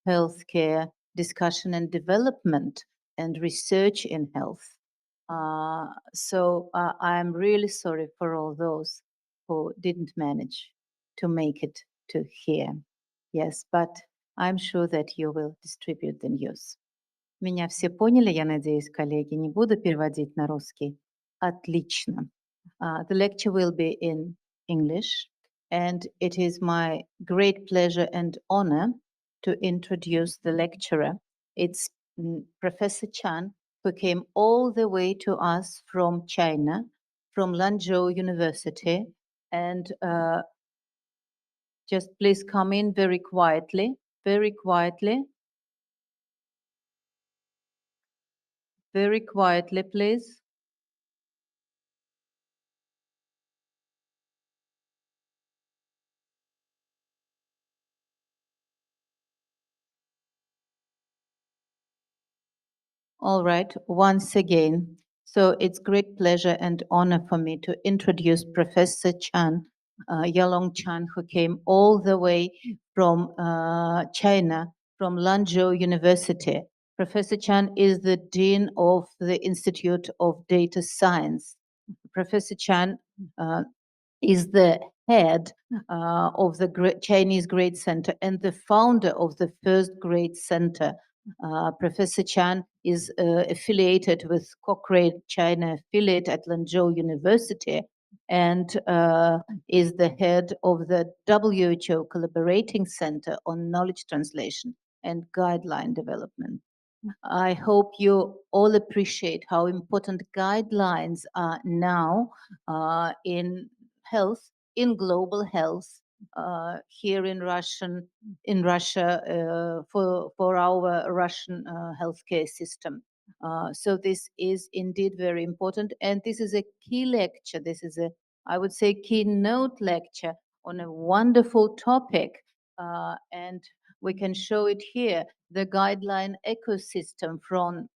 healthcare discussion and development and research in health. So I'm really sorry for all those who didn't manage to make it to here. Yes, but I'm sure that you will distribute the news. Меня все поняли, я надеюсь, коллеги. Не буду переводить на русский. Отлично. The lecture will be in English, and it is my great pleasure and honor to introduce the lecturer. It's Professor Chan, who came all the way to us from China, from Lanzhou University, and just please come in very quietly, very quietly. Very quietly, please. All right, once again. So it's great pleasure and honor for me to introduce Professor Chan, Yaolong Chen, who came all the way from China, from Lanzhou University. Professor Chan is the Dean of the Institute of Data Science. Professor Chan is the head of the Chinese Grade Center and the founder of the first Grade Center. Professor Chan is affiliated with Cochrane China affiliate at Lanzhou University and is the head of the WHO Collaborating Center on Knowledge Translation and Guideline Development. I hope you all appreciate how important guidelines are now in health, in global health, here in Russia for our Russian healthcare system. So this is indeed very important, and this is a key lecture. This is a, I would say, keynote lecture on a wonderful topic, and we can show it here, the guideline ecosystem from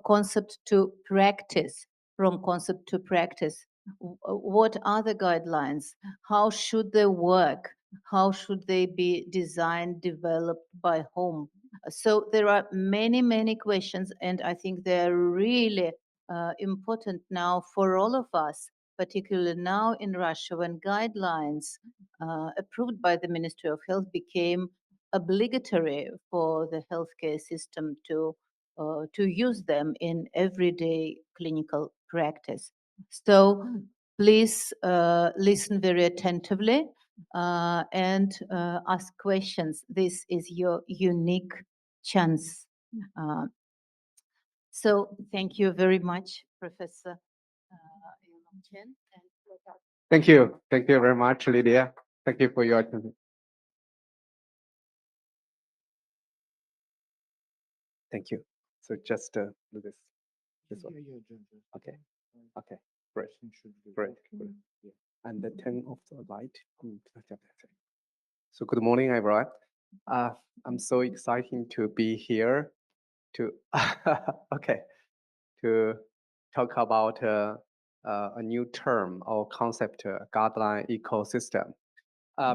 concept to practice, from concept to practice. What are the guidelines? How should they work? How should they be designed, developed by whom? So there are many, many questions, and I think they're really important now for all of us, particularly now in Russia when guidelines approved by the Ministry of Health became obligatory for the healthcare system to use them in everyday clinical practice. So please listen very attentively and ask questions. This is your unique chance. So thank you very much, Professor Yaolong Chen. Thank you. Thank you very much, Lydia. Thank you for your attention. Thank you. So just do this one. Okay. Okay. Great. Great. Great. And the turn off the light. So good morning, everyone. I'm so excited to be here to to talk about a new term or concept, guideline ecosystem.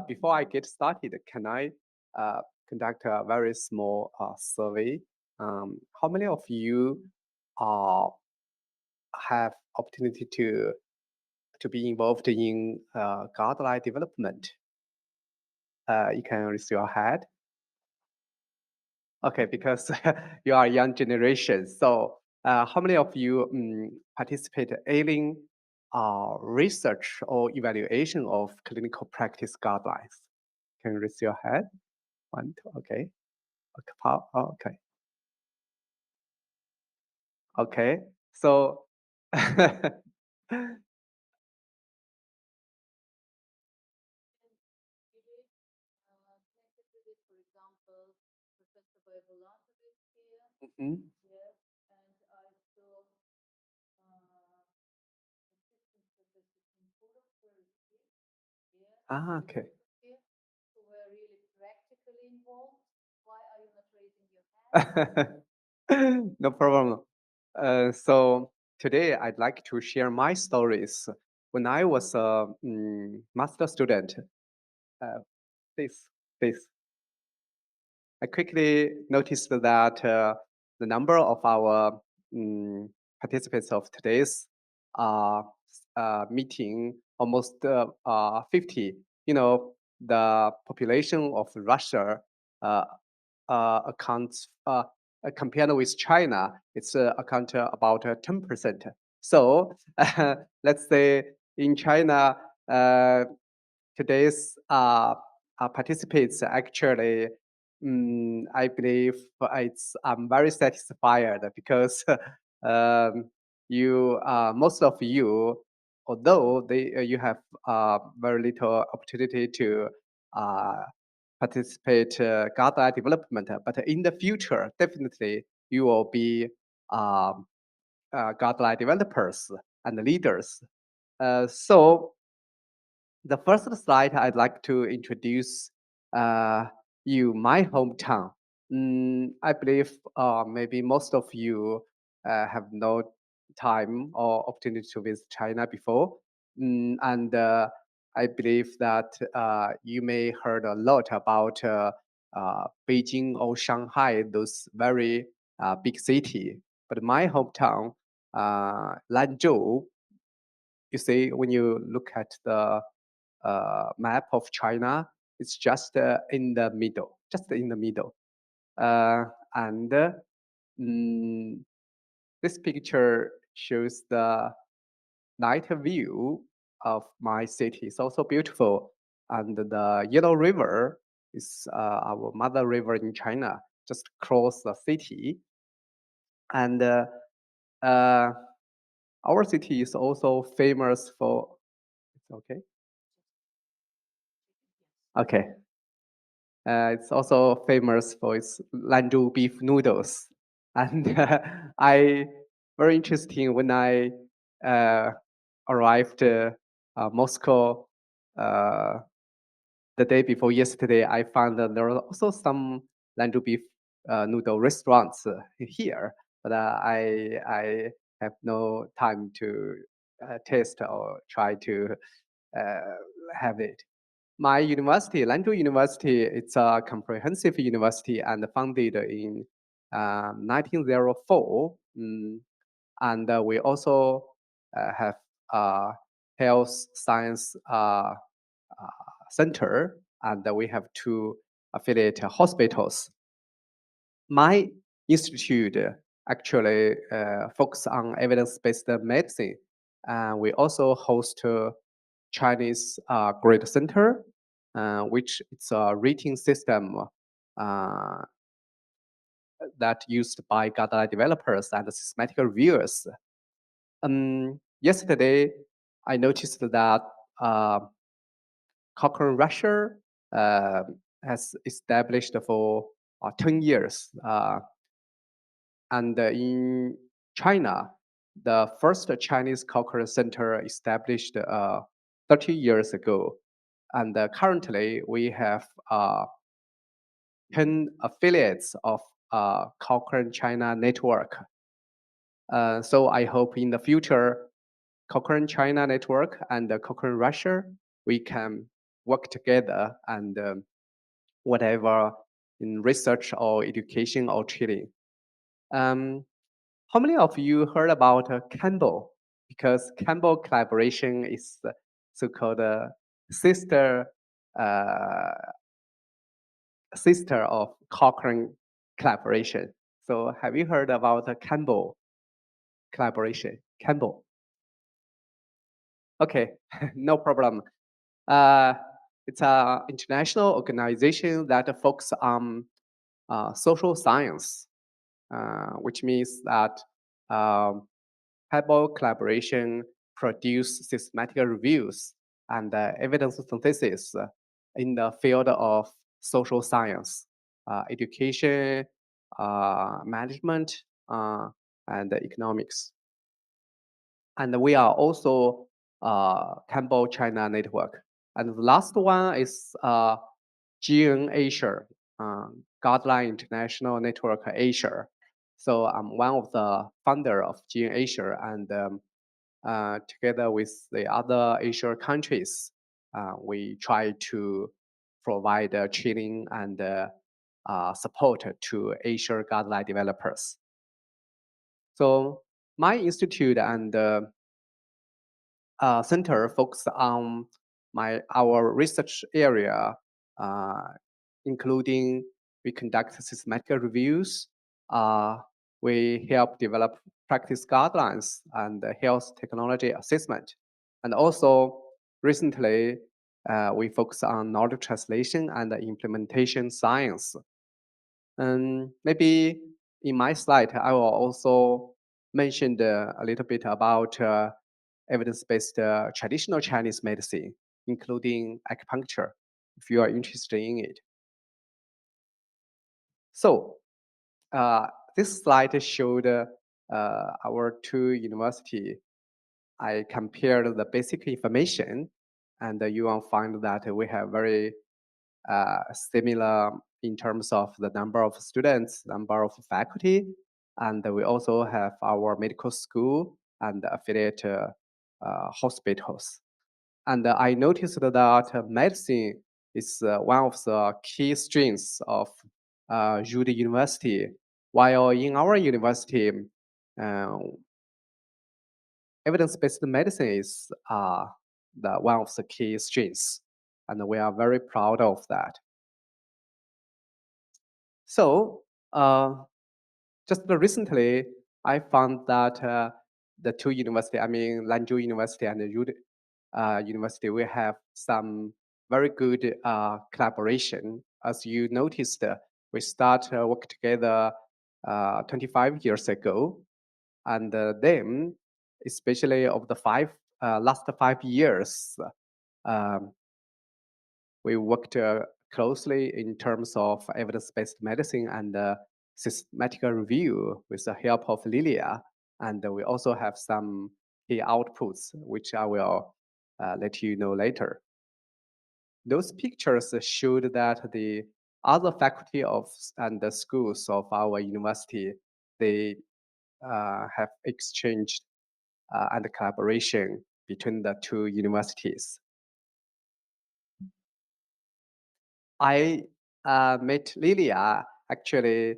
Before I get started, can I conduct a very small survey? How many of you have opportunity to be involved in guideline development? You can raise your hand. Okay, because you are young generation. So how many of you participate in research or evaluation of clinical practice guidelines? Can you raise your hand? One, two, okay. Okay. Okay, so Mhm. Okay. No problem. So today I'd like to share my stories. When I was a master student, please. I quickly noticed that the number of our participants of today's uh, meeting almost 50. You know, the population of Russia uh, accounts compared with China, it's account about 10%. So let's say in China, today's participants actually, I believe I'm very satisfied because you most of you, although you have very little opportunity to uh, participate guideline development, but in the future, definitely you will be um, guideline developers and leaders. So the first slide I'd like to introduce uh, you my hometown. I believe maybe most of you have no time or opportunity to visit China before, and I believe that you may heard a lot about Beijing or Shanghai, those very big city. But my hometown, Lanzhou, you see when you look at the map of China, it's just in the middle, just in the middle. And mm, this picture shows the night view of my city. It's also beautiful. And the Yellow River is our mother river in China, just across the city. And uh, our city is also famous for, it's okay? Okay. It's also famous for its Lanzhou beef noodles. And I very interesting when I uh, arrived Moscow uh, the day before yesterday. I found that there are also some Lanzhou beef noodle restaurants here, but I have no time to taste or try to uh, have it. My university, Lanzhou University, it's a comprehensive university and founded in 1904. And we also have a health science center, and we have two affiliate hospitals. My institute actually focus on evidence-based medicine. We also host Chinese Grade Center, which it's a rating system uh, that used by guideline developers and systematic reviewers. Yesterday, I noticed that Cochrane Russia uh, has established for 10 years. And in China, the first Chinese Cochrane Center established 30 years ago. And currently, we have 10 affiliates of Cochrane China Network. So I hope in the future, Cochrane China Network and Cochrane Russia, we can work together and whatever in research or education or training. How many of you heard about Campbell? Because Campbell collaboration is so-called sister uh, sister of Cochrane collaboration. So have you heard about Campbell collaboration? Campbell. Okay, no problem. Uh, it's an international organization that focuses on social science, which means that Campbell collaboration produce systematic reviews and evidence synthesis in the field of social science, education, management, and economics. And we are also Campbell China Network. And the last one is GN Asia, Guideline International Network Asia. So I'm one of the founder of GN Asia, and together with the other Asia countries, we try to provide training and support to Asia guideline developers. So my institute and center focus on our research area, uh, including we conduct systematic reviews, we help develop practice guidelines and health technology assessment. And also recently, we focus on knowledge translation and implementation science. And maybe in my slide, I will also mention a little bit about evidence-based traditional Chinese medicine, including acupuncture, if you are interested in it. So this slide showed our two universities. I compared the basic information, and you will find that we have very similar in terms of the number of students, number of faculty, and we also have our medical school and affiliate hospitals. And I noticed that medicine is one of the key strengths of Jude University. While in our university, uh, evidence-based medicine is one of the key strengths, and we are very proud of that. So just recently, I found that the two universities, I mean Lanzhou University and Rude University, we have some very good collaboration. As you noticed, we start work together 25 years ago, and then, especially over the last 5 years, um, we worked closely in terms of evidence-based medicine and systematic review with the help of Lilia. And we also have some key outputs, which I will let you know later. Those pictures showed that the other faculty and the schools of our university, they have exchanged and collaboration between the two universities. I met Lilia actually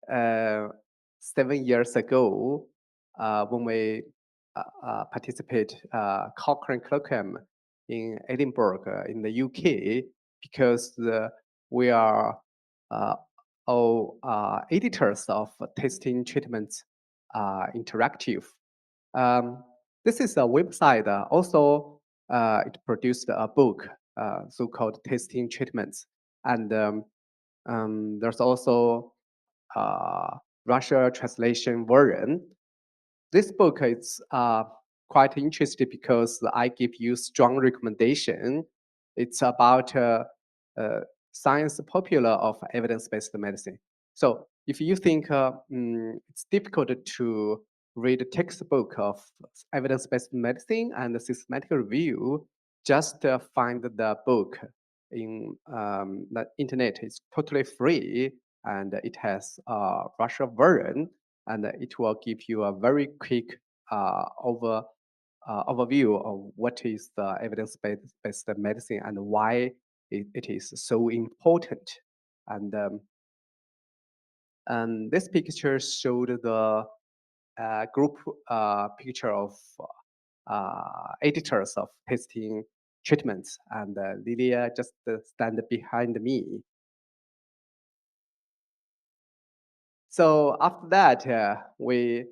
7 years ago when we participate Cochrane Colloquium in Edinburgh in the UK because we are all editors of Tasting Treatments Interactive. This is a website. Also, it produced a book, so-called Tasting Treatments. And there's also Russia translation version. This book is quite interesting because I give you strong recommendation. It's about science popular of evidence-based medicine. So if you think it's difficult to read a textbook of evidence-based medicine and systematic review, just find the book in the internet. It's totally free and it has a Russia version, and it will give you a very quick overview of what is the evidence-based medicine and why it is so important. And this picture showed the group picture of editors of tasting treatments, and Lilia just stand behind me. So after that, we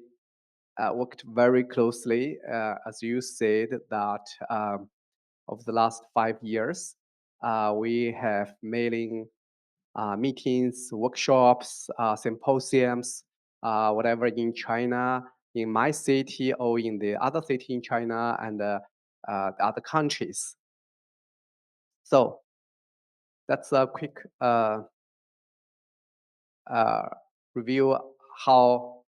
worked very closely, as you said, that over the last 5 years, we have mailing meetings, workshops, symposiums, whatever in China, in my city or in the other city in China and the other countries. So that's a quick review how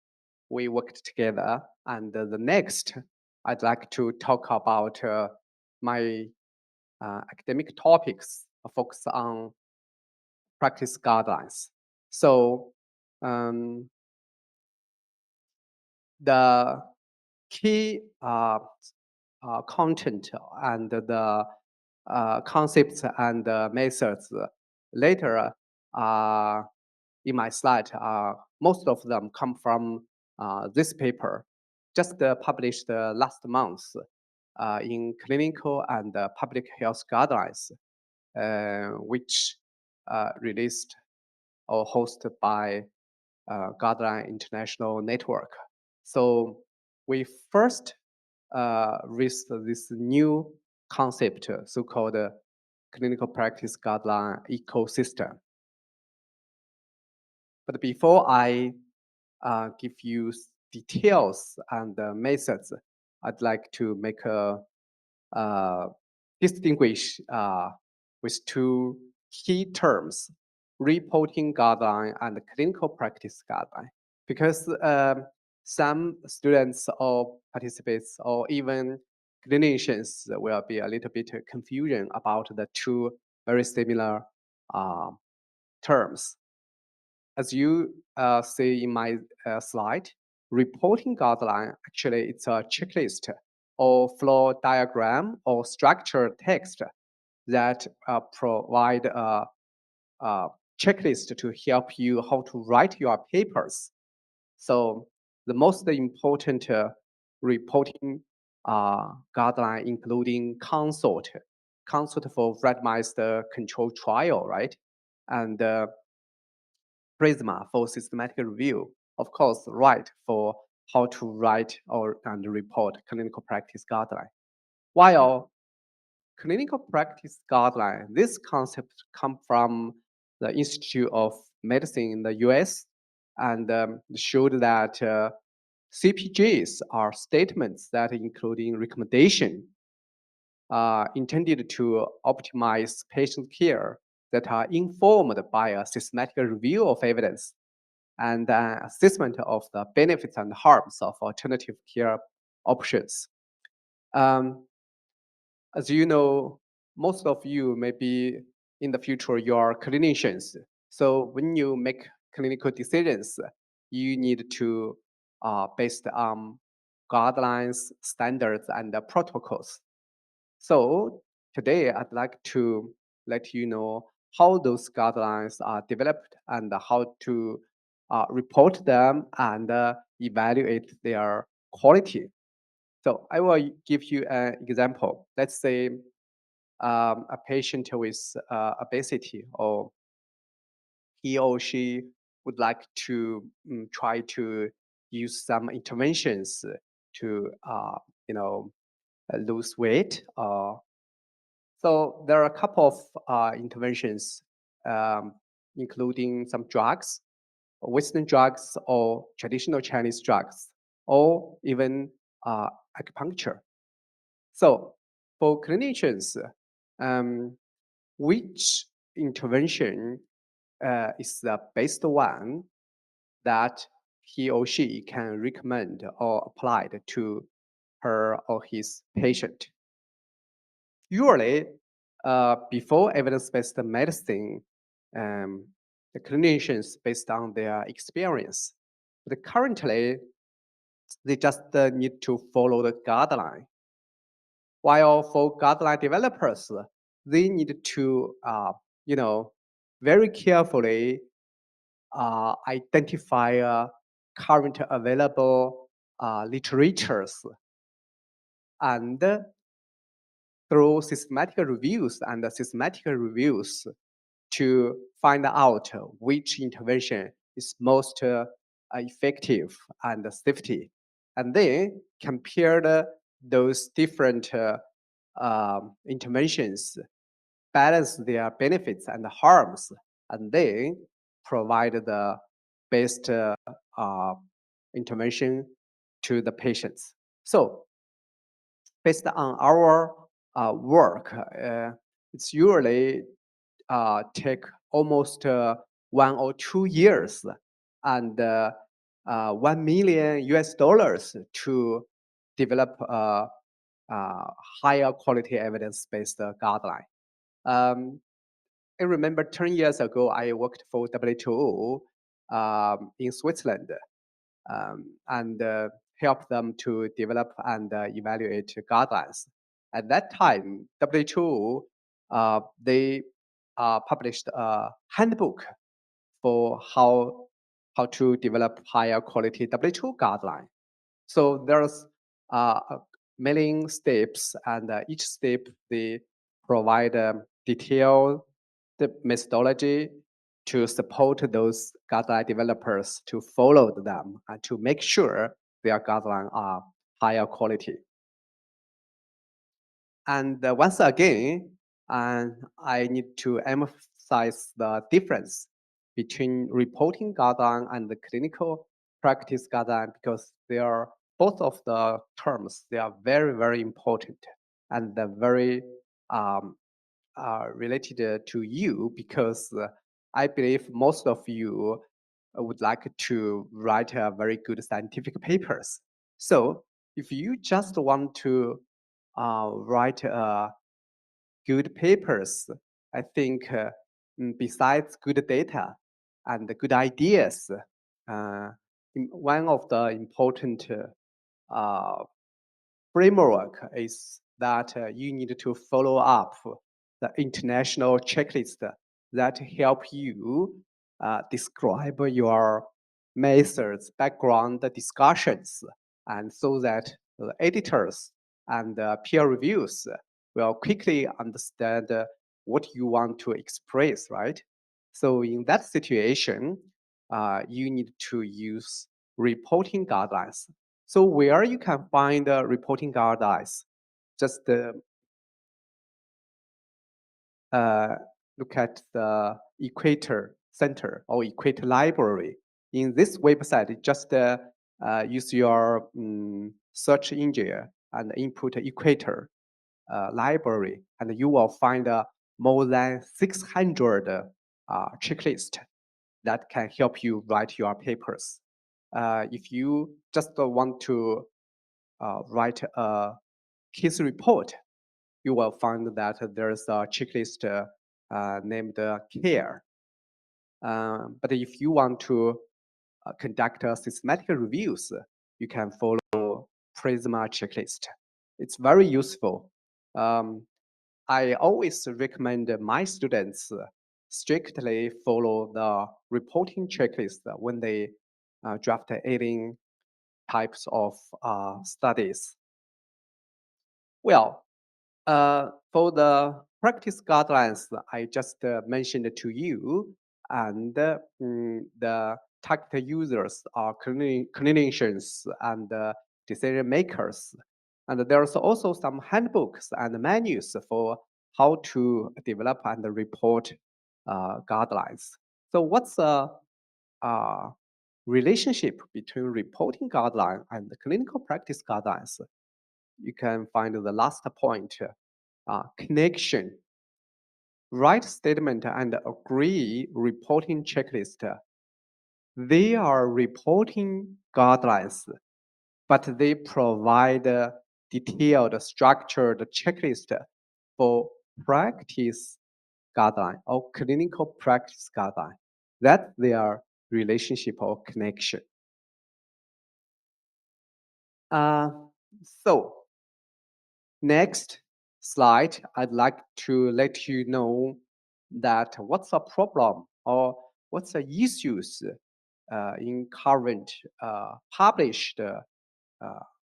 we worked together. And the next, I'd like to talk about my academic topics focus on practice guidelines. So the key content and the concepts and methods later in my slide, most of them come from this paper, just published last month in Clinical and Public Health Guidelines, which released or hosted by Guideline International Network. So we first raised this new concept, so-called clinical practice guideline ecosystem. But before I give you details and methods, I'd like to make a distinguish with two key terms: reporting guideline and clinical practice guideline. Because some students or participants or even clinicians will be a little bit confusion about the two very similar terms. As you see in my slide, reporting guideline, actually it's a checklist or flow diagram or structured text that provide a checklist to help you how to write your papers. So the most important reporting guideline, including consult for randomized control trial, right? And Prisma for systematic review. Of course, right for how to write and report clinical practice guideline. While clinical practice guideline, this concept come from the Institute of Medicine in the US and showed that CPGs are statements that including recommendation intended to optimize patient care that are informed by a systematic review of evidence and assessment of the benefits and harms of alternative care options. As you know, most of you maybe in the future you are clinicians. So when you make clinical decisions, you need to based on guidelines, standards, and protocols. So today I'd like to let you know how those guidelines are developed and how to report them and evaluate their quality. So I will give you an example. Let's say a patient with obesity, or he or she would like to try to use some interventions to, lose weight. So there are a couple of interventions, including some drugs, Western drugs or traditional Chinese drugs, or even acupuncture. So for clinicians, which intervention is the best one that he or she can recommend or apply to her or his patient? Usually, before evidence-based medicine, the clinicians based on their experience. But currently, they just need to follow the guideline. While for guideline developers, they need to, very carefully identify current available literatures and through systematic reviews to find out which intervention is most effective and safety, and then compare those different interventions, balance their benefits and harms, and then provide the best intervention to the patients. So based on our work, it's usually take almost 1 or 2 years and $1 million US to develop a higher quality evidence-based guideline. I remember 10 years ago, I worked for WHO in Switzerland and helped them to develop and evaluate guidelines. At that time, WHO they published a handbook for how to develop higher quality WHO guideline. So there's many steps, and each step they provide detailed methodology to support those guideline developers to follow them and to make sure their guidelines are higher quality. And once again, I need to emphasize the difference between reporting guideline and the clinical practice guideline, because they are both of the terms, they are very, very important and they're very related to you, because I believe most of you would like to write a very good scientific papers. So if you just want to write good papers, I think besides good data and good ideas, one of the important framework is that you need to follow up the international checklist that help you describe your methods, background discussions, and so that the editors and peer reviews will quickly understand what you want to express, right? So in that situation, you need to use reporting guidelines. So where you can find the reporting guidelines, just look at the Equator Center or Equator Library. In this website, just use your search engine and input Equator Library, and you will find more than 600 checklists that can help you write your papers. If you just want to write a case report, you will find that there's a checklist named CARE. But if you want to conduct systematic reviews, you can follow Prisma checklist. It's very useful. I always recommend my students strictly follow the reporting checklist when they draft alien types of studies. Well, for the practice guidelines I just mentioned to you, and the target users are clinicians and decision makers. And there's also some handbooks and manuals for how to develop and report guidelines. So what's the relationship between reporting guideline and the clinical practice guidelines? You can find the last point, connection. Write statement and agree reporting checklist. They are reporting guidelines, but they provide a detailed, structured checklist for practice guideline or clinical practice guideline. That's their relationship or connection. So next slide, I'd like to let you know that what's the problem or what's the issues in current published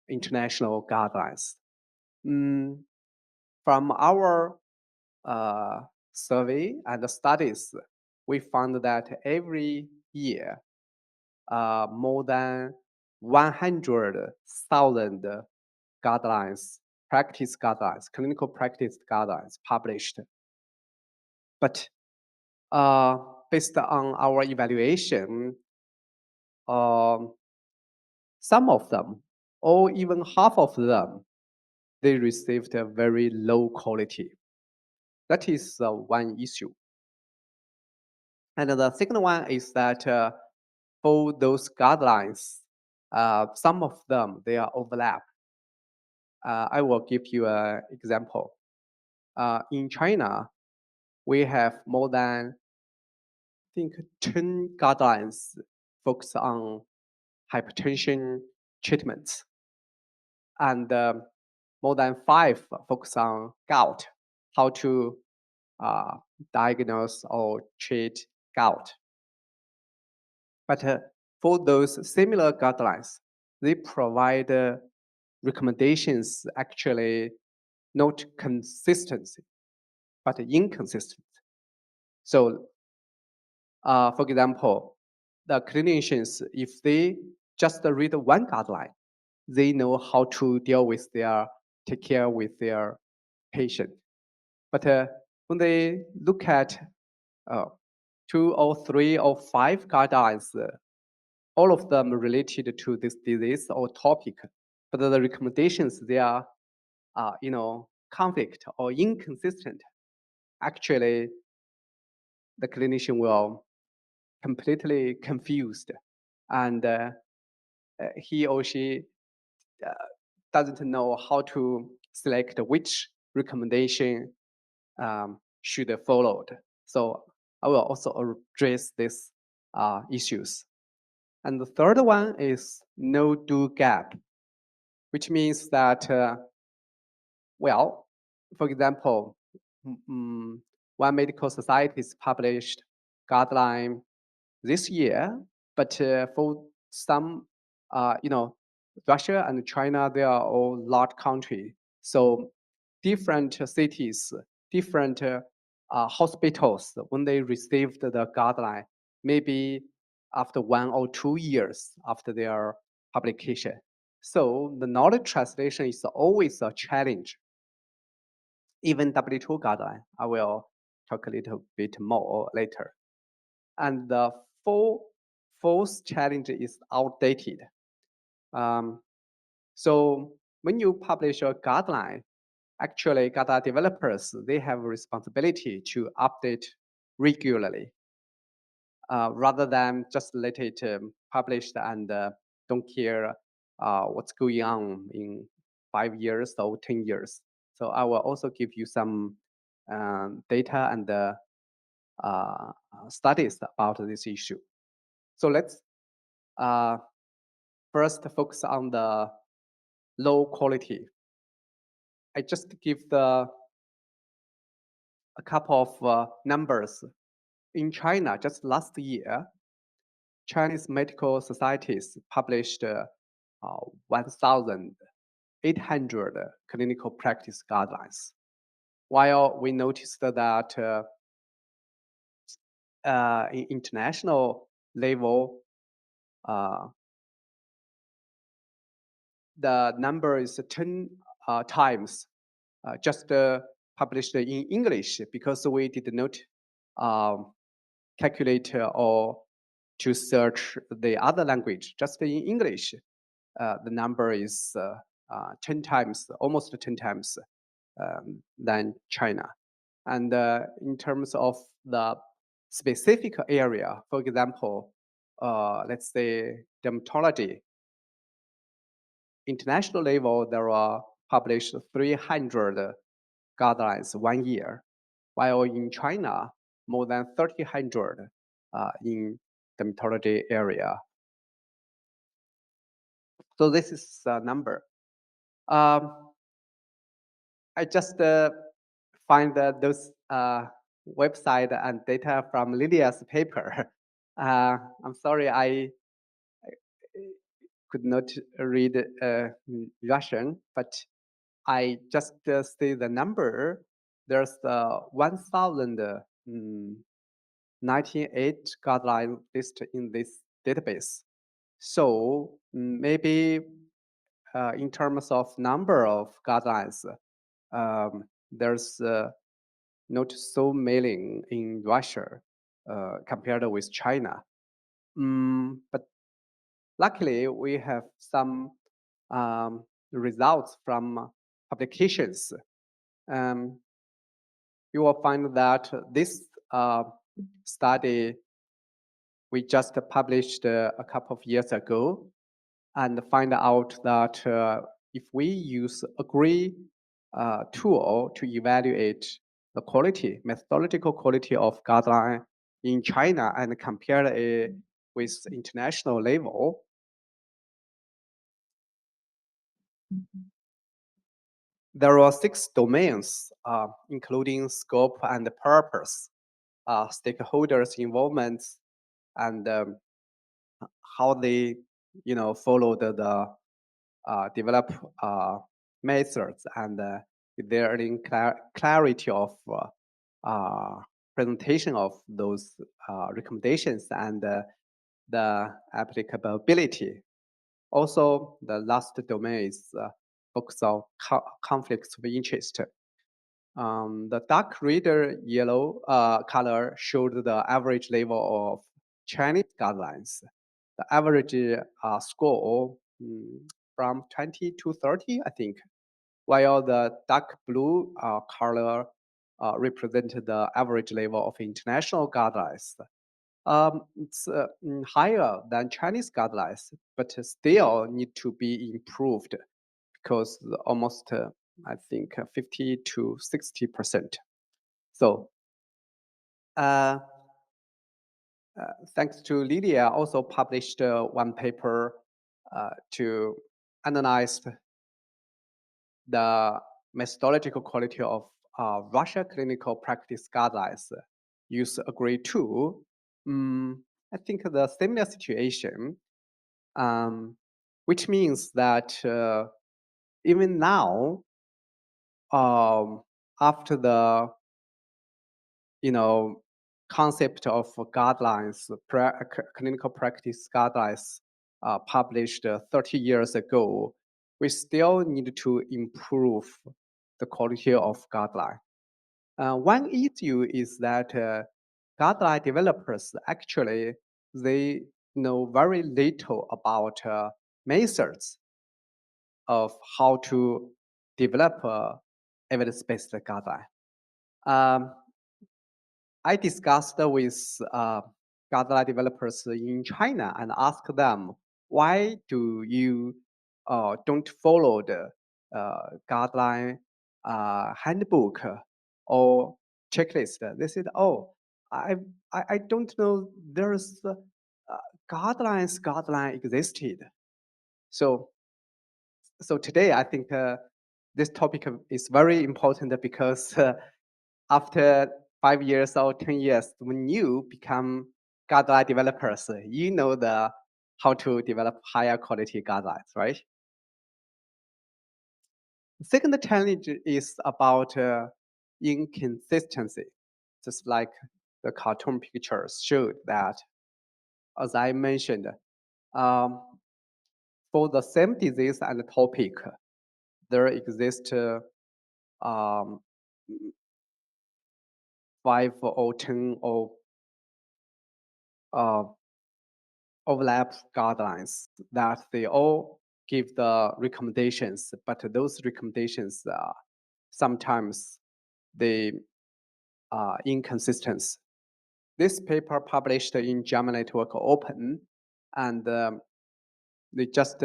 international guidelines. From our survey and studies, we found that every year more than 100,000 guidelines, practice guidelines, clinical practice guidelines published. But based on our evaluation, some of them, or even half of them, they received a very low quality. That is one issue. And the second one is that for those guidelines, some of them, they are overlap. I will give you an example. In China, we have more than, I think, 10 guidelines focus on hypertension treatments, and more than 5 focus on gout, how to diagnose or treat gout. But for those similar guidelines, they provide recommendations actually not consistency, but inconsistent. So, for example, the clinicians, if they just read one guideline, they know how to take care with their patient. But when they look at uh, 2 or 3 or 5 guidelines, all of them related to this disease or topic, but the recommendations, they are, conflict or inconsistent. Actually, the clinician will completely confused, and he or she uh, doesn't know how to select which recommendation should be followed. So I will also address these issues. And the third one is no do gap, which means that, for example, one medical society has published guideline this year, but for some, Russia and China, they are all large countries. So different cities, different hospitals, when they received the guideline, maybe after 1 or 2 years after their publication. So the knowledge translation is always a challenge. Even W2 guideline, I will talk a little bit more later. And the fourth challenge is outdated. So when you publish a guideline, actually guideline developers, they have a responsibility to update regularly, rather than just let it published and don't care what's going on in 5 years or 10 years. So I will also give you some data and studies about this issue. So let's first focus on the low quality. I just give a couple of numbers. In China, just last year, Chinese medical societies published 1,800 clinical practice guidelines. While we noticed that in international level, the number is 10 times just published in English, because we did not calculate or to search the other language. Just in English, the number is 10 times, almost 10 times than China. And in terms of the specific area, for example, let's say dermatology, international level, there are published 300 guidelines 1 year, while in China, more than 1,300 in dermatology area. So this is a number. I just find those website and data from Lydia's paper. I'm sorry, I could not read Russian, but I just see the number. There's 1,098 guidelines listed in this database. So maybe in terms of number of guidelines, there's not so many in Russia compared with China. But luckily, we have some results from publications. You will find that this study we just published a couple of years ago, and find out that if we use agree tool to evaluate the quality, methodological quality of guideline in China and compare it with international level, there are 6 domains, including scope and purpose, stakeholders involvement, and how they, follow the develop methods, and there in clarity of presentation of those recommendations, and the applicability. Also, the last domain is focus on conflicts of interest. The dark reader yellow color showed the average level of Chinese guidelines. The average score from 20 to 30, I think, while the dark blue color represented the average level of international guidelines. It's higher than Chinese guidelines, but still need to be improved because almost, I think, 50 to 60%. So, uh, thanks to Lydia, also published one paper to analyze the methodological quality of Russia clinical practice guidelines. Use agree to. I think the similar situation, which means that even now, after the concept of guidelines, clinical practice guidelines published 30 years ago, we still need to improve the quality of guideline. One issue is that guideline developers actually, they know very little about methods of how to develop evidence-based guideline. I discussed with guideline developers in China and asked them, why do you don't follow the guideline handbook or checklist? They said, oh, I don't know there's guideline existed. So today I think this topic is very important because after 5 years or 10 years, when you become guideline developers, you know how to develop higher quality guidelines, right? The second challenge is about inconsistency, just like the cartoon pictures showed that, as I mentioned, um, for the same disease and topic, there exist um, 5 or 10 or overlap guidelines that they all give the recommendations, but those recommendations sometimes they are inconsistent. This paper published in JAMA Network Open, and they just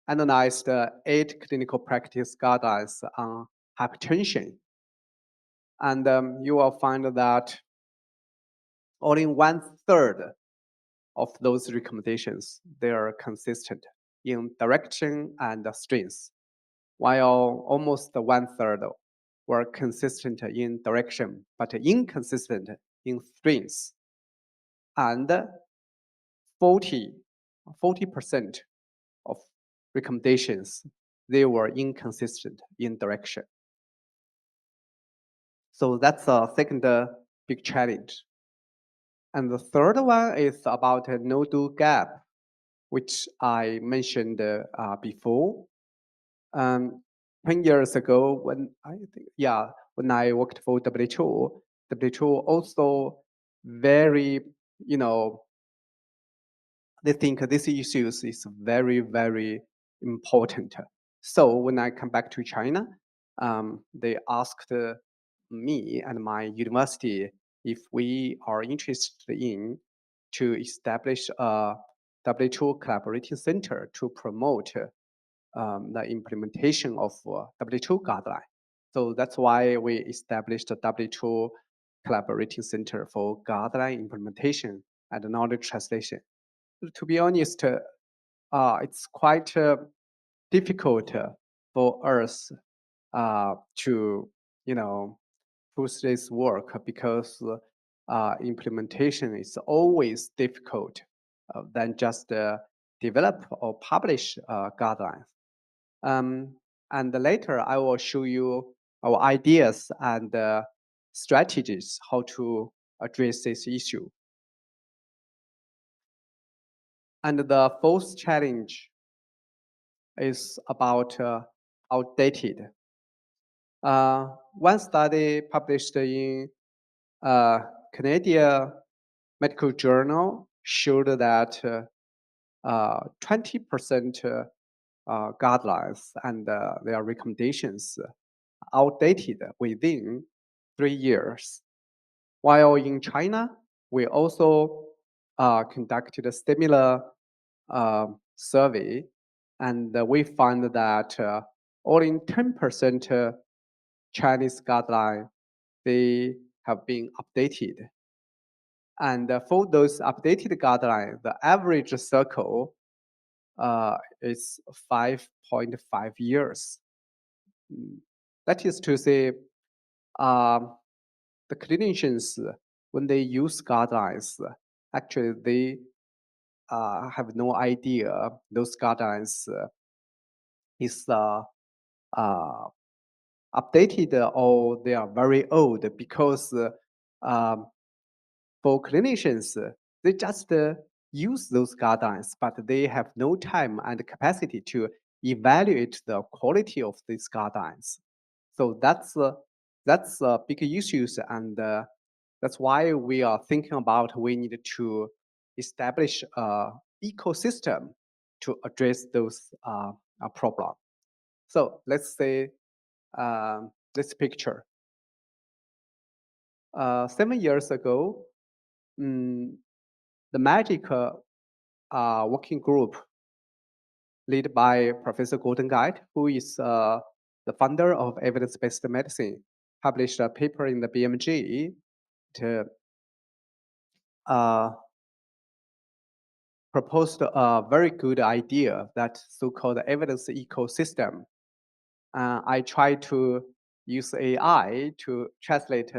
analyzed 8 clinical practice guidelines on hypertension. And you will find that only 1/3 of those recommendations, they are consistent in direction and strength, while almost 1/3 were consistent in direction, but inconsistent in strength. And 40% of recommendations, they were inconsistent in direction. So that's a second big challenge. And the third one is about a no-do gap, which I mentioned before. 10 years ago, when I worked for WHO also very, they think this issues is very, very important. So when I come back to China, they asked me and my university if we are interested in to establish a WHO collaborating center to promote the implementation of WHO guideline. So that's why we established a WHO collaborating center for guideline implementation and knowledge translation. To be honest, it's quite difficult for us to, push this work because implementation is always difficult than just develop or publish guidelines. And later I will show you our ideas and strategies how to address this issue. And the fourth challenge is about outdated. One study published in Canadian Medical Journal showed that 20% guidelines and their recommendations outdated within 3 years. While in China, we also conducted a similar survey, and we found that only 10% Chinese guidelines they have been updated. And for those updated guidelines, the average cycle is 5.5 years. That is to say, the clinicians, when they use guidelines, actually they have no idea those guidelines is updated or they are very old, because for clinicians, they just use those guidelines, but they have no time and capacity to evaluate the quality of these guidelines. So that's big issues, and that's why we are thinking about we need to establish a ecosystem to address those problems. So let's say this picture. 7 years ago, the MAGIC working group led by Professor Guide, who is the founder of evidence-based medicine, published a paper in the BMJ to proposed a very good idea, that so-called evidence ecosystem. I tried to use AI to translate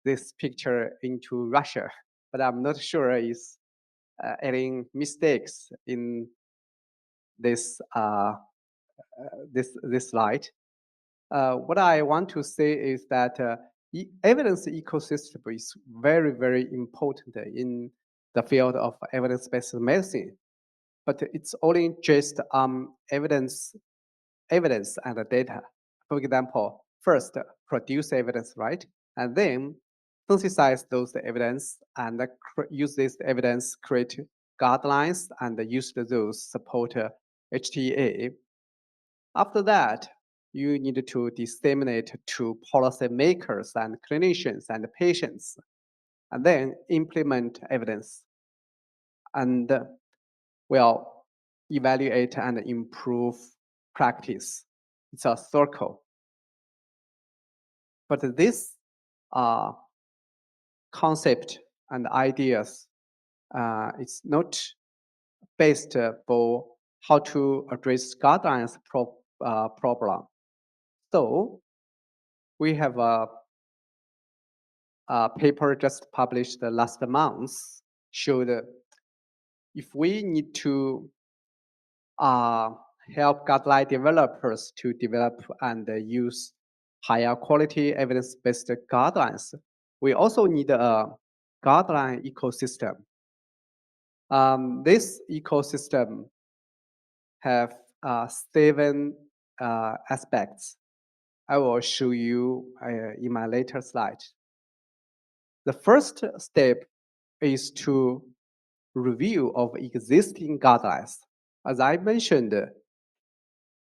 this picture into Russia, but I'm not sure is any mistakes in this this slide. What I want to say is that evidence ecosystem is very, very important in the field of evidence-based medicine, but it's only just evidence and data. For example, first produce evidence, right? And then synthesize those evidence and use this evidence, create guidelines, and use those support HTA. After that, you need to disseminate to policymakers and clinicians and patients, and then implement evidence, and well, evaluate and improve practice. It's a circle. But this concept and ideas, it's not based for how to address guidelines problem. So we have a paper just published last month showed if we need to help guideline developers to develop and use higher quality evidence-based guidelines, we also need a guideline ecosystem. This ecosystem have 7 aspects. I will show you in my later slide. The first step is to review of existing guidelines. As I mentioned,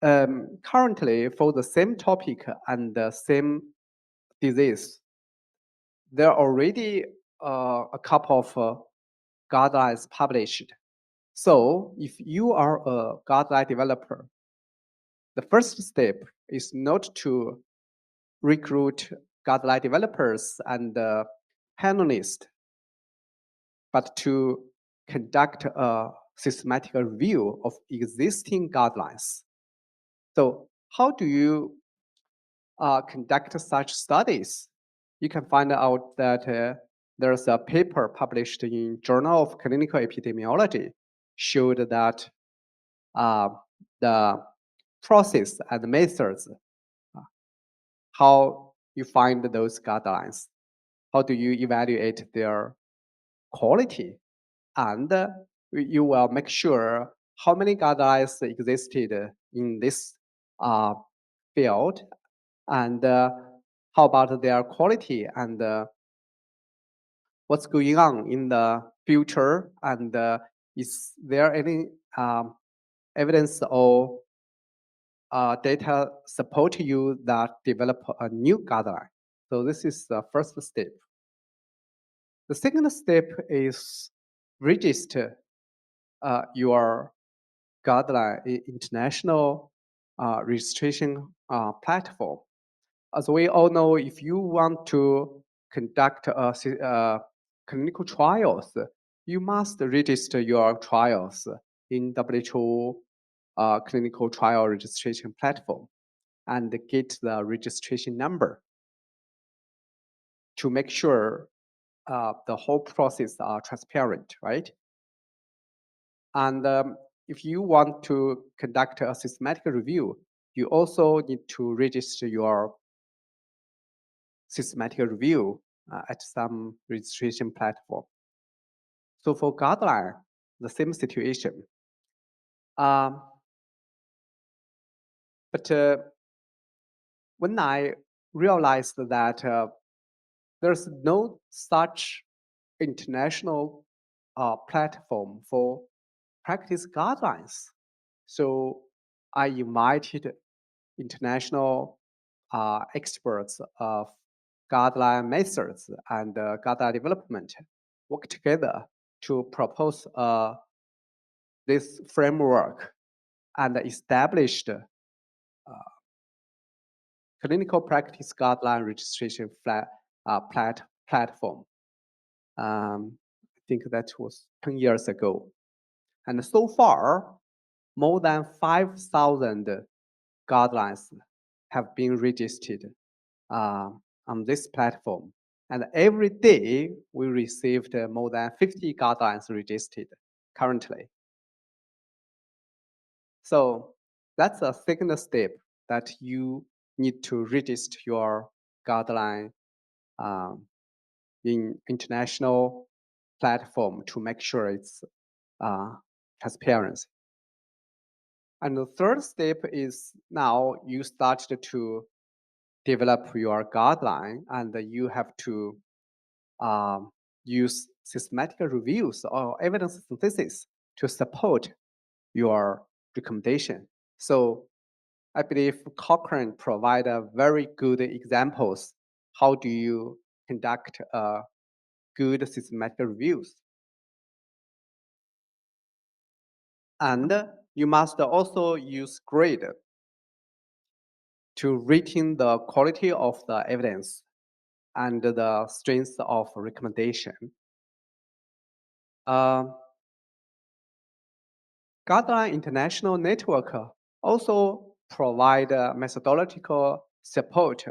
currently for the same topic and the same disease, there are already a couple of guidelines published. So if you are a guideline developer, the first step is not to recruit guideline developers and panelists, but to conduct a systematic review of existing guidelines. So how do you conduct such studies? You can find out that there's a paper published in Journal of Clinical Epidemiology showed that the process and methods, how you find those guidelines, how do you evaluate their quality, and you will make sure how many guidelines existed in this field, and how about their quality, and what's going on in the future, and is there any evidence or data support you that develop a new guideline. So this is the first step. The second step is register your guideline in international registration platform. As we all know, if you want to conduct clinical trials, you must register your trials in WHO clinical trial registration platform and get the registration number to make sure the whole process are transparent, right? And if you want to conduct a systematic review, you also need to register your systematic review at some registration platform. So for guideline, the same situation. But when I realized that there's no such international platform for practice guidelines, so I invited international experts of guideline methods and guideline development work together to propose this framework and established clinical practice guideline registration platform. I think that was 10 years ago. And so far, more than 5,000 guidelines have been registered on this platform. And every day, we received more than 50 guidelines registered currently. So that's a second step that you need to register your guideline in international platform to make sure it's transparency. And the third step is now you start to develop your guideline, and you have to use systematic reviews or evidence synthesis to support your recommendation. So I believe Cochrane provide a very good examples. How do you conduct good systematic reviews? And you must also use grade to rating the quality of the evidence and the strength of recommendation. Guideline International Network also provide methodological support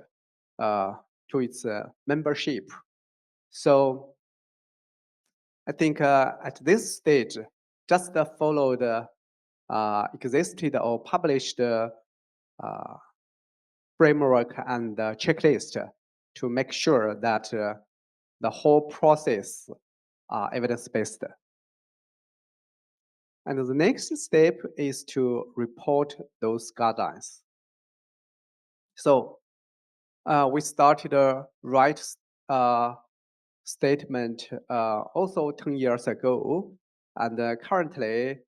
to its membership. So I think at this stage, just follow the existed or published framework and checklist to make sure that the whole process are evidence-based. And the next step is to report those guidelines. So we started a right statement also 10 years ago. And currently,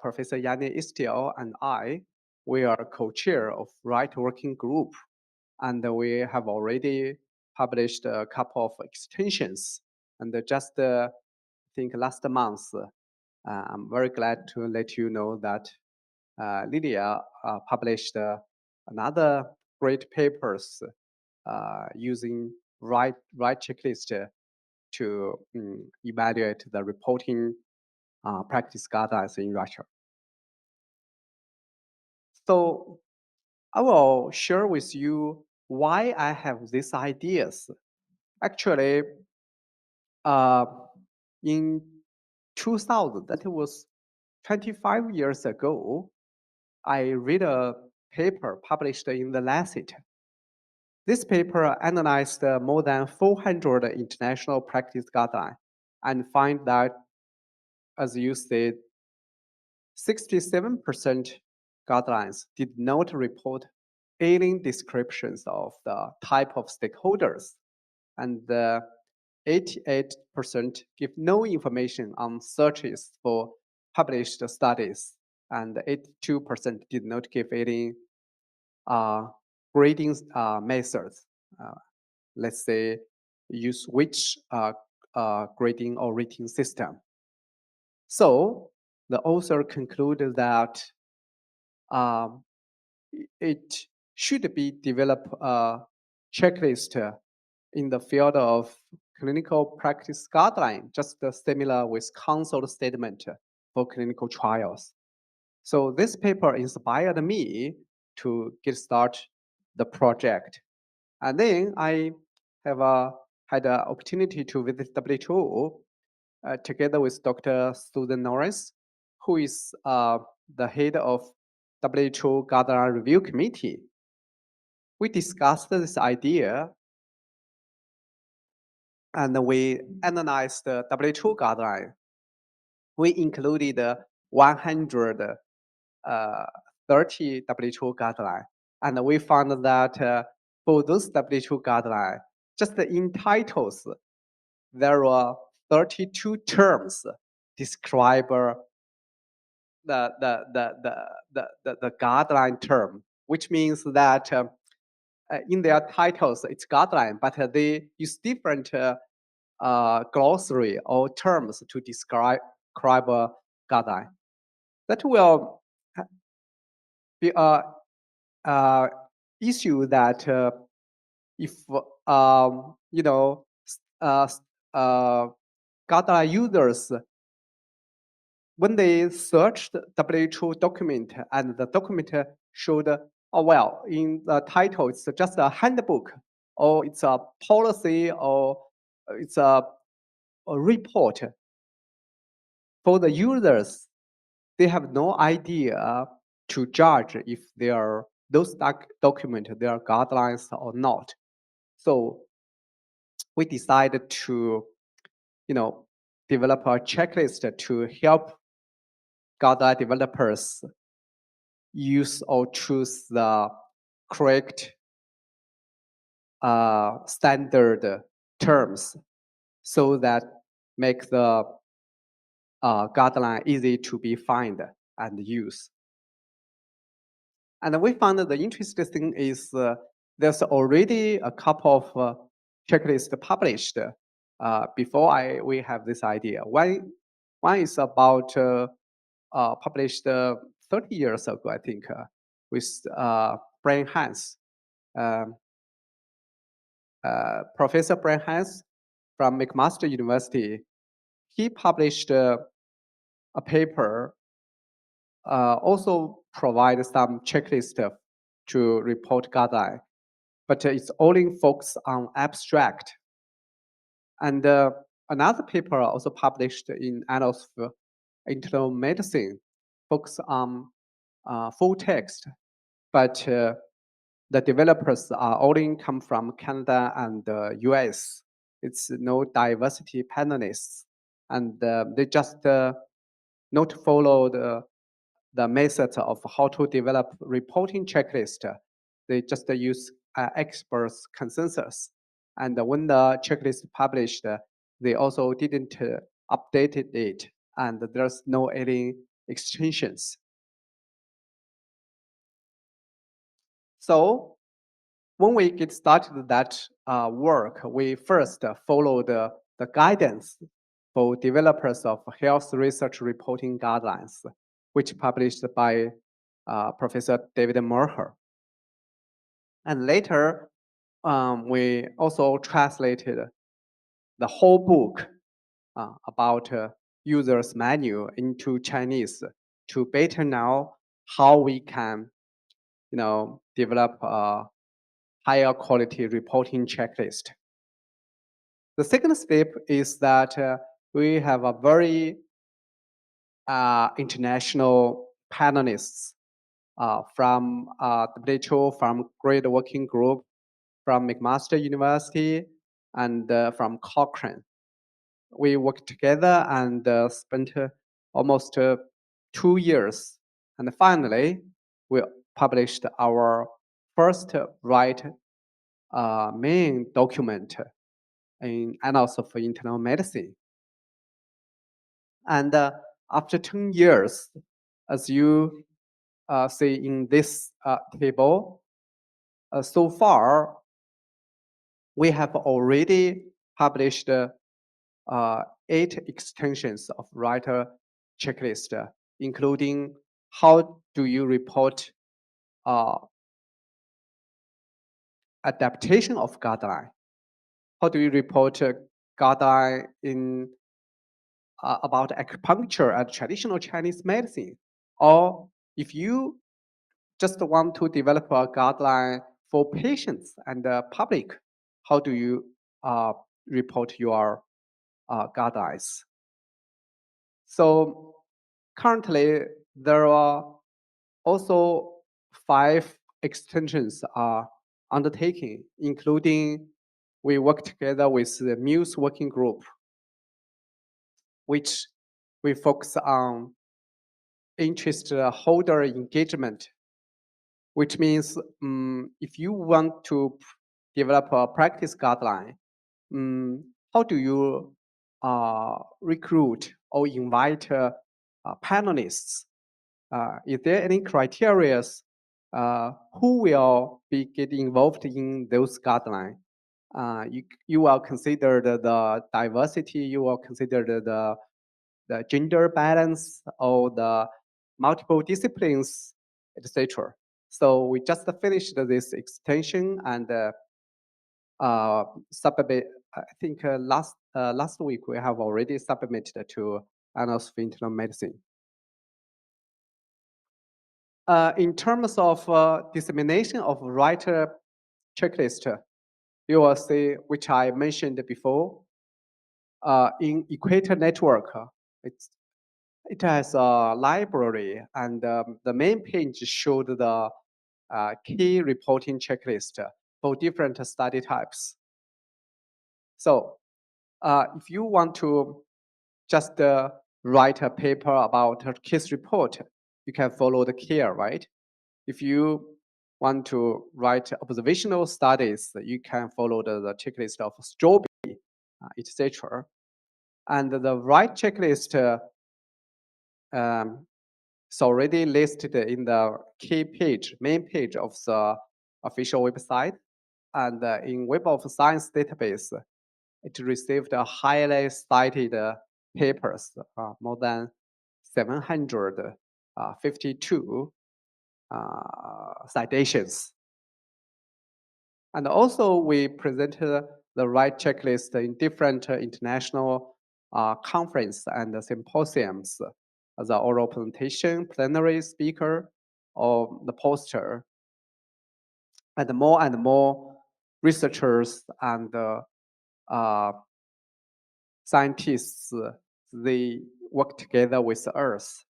Professor Yanni Istil and I, we are co-chair of Right Working Group. And we have already published a couple of extensions. And just I think last month, I'm very glad to let you know that Lydia published another great papers using right checklist to evaluate the reporting practice guidelines in Russia. So I will share with you why I have these ideas. Actually, in 2000, that was 25 years ago, I read a paper published in the Lancet. This paper analyzed more than 400 international practice guidelines and find that, as you said, 67% guidelines did not report alien descriptions of the type of stakeholders, and 88% give no information on searches for published studies, and 82% did not give any grading methods. Let's say use which grading or rating system. So the author concluded that it should be developed a checklist in the field of clinical practice guideline, just similar with council statement for clinical trials. So this paper inspired me to get started the project. And then I have had an opportunity to visit WHO together with Dr. Susan Norris, who is the head of WHO Guideline Review Committee. We discussed this idea and we analyzed the WHO guideline. We included 130 WHO guidelines, and we found that for those WHO guidelines, just in titles, there were 32 terms describe the guideline term, which means that in their titles it's guideline, but they use different glossary or terms to describe a guideline. That will be a issue that if you know guideline users, when they searched WHO document and the document showed, oh well, in the title it's just a handbook, or it's a policy, or it's a report. For the users, they have no idea to judge if they are those documents, they are guidelines or not. So we decided to, develop a checklist to help guideline developers use or choose the correct standard terms, so that make the guideline easy to be found and use. And we found that the interesting thing is there's already a couple of checklists published before we have this idea. One is about published 30 years ago, I think, with Brian Hans, Professor Brian Hans from McMaster University. He published a paper, also provide some checklist to report guideline, but it's only focused on abstract. And another paper also published in Annals of Internal Medicine, focus on full text, but the developers are only come from Canada and the US. It's no diversity panelists, and they just not follow the method of how to develop reporting checklist. They just use experts consensus. And when the checklist published, they also didn't update it, and there's no any extensions. So when we get started that work, we first follow the guidance for developers of health research reporting guidelines, which published by Professor David Merher. And later, we also translated the whole book about user's manual into Chinese to better know how we can, develop a higher quality reporting checklist. The second step is that we have a very international panelists from WHO, from Great Working Group, from McMaster University, and from Cochrane. We worked together and spent almost 2 years. And finally, we published our first main document in Annals of Internal Medicine. And after 10 years, as you see in this table, so far, we have already published 8 extensions of writer checklist, including how do you report adaptation of guideline? How do you report guideline in about acupuncture and traditional Chinese medicine? Or if you just want to develop a guideline for patients and the public, how do you report your guidelines? So currently, there are also 5 extensions are undertaking, including we work together with the Muse Working Group, which we focus on interest holder engagement, which means if you want to develop a practice guideline, how do you recruit or invite panelists? Is there any criteria who will be get involved in those guidelines? You will consider the diversity, you will consider the gender balance or the multiple disciplines, etc. So we just finished this extension and submit. I think last week we have already submitted to Annals of Internal Medicine. In terms of dissemination of writer checklist, you will see, which I mentioned before, in Equator Network, it has a library, and the main page showed the key reporting checklist for different study types. So if you want to just write a paper about a case report, you can follow the CARE, right? If you want to write observational studies, you can follow the checklist of Strobe, etc. And the right checklist is already listed in the key page, main page of the official website. And in Web of Science database, it received a highly cited papers, more than 752 citations. And also we presented the right checklist in different international conference and symposiums as an oral presentation, plenary speaker, or the poster. And more researchers and scientists, they work together with us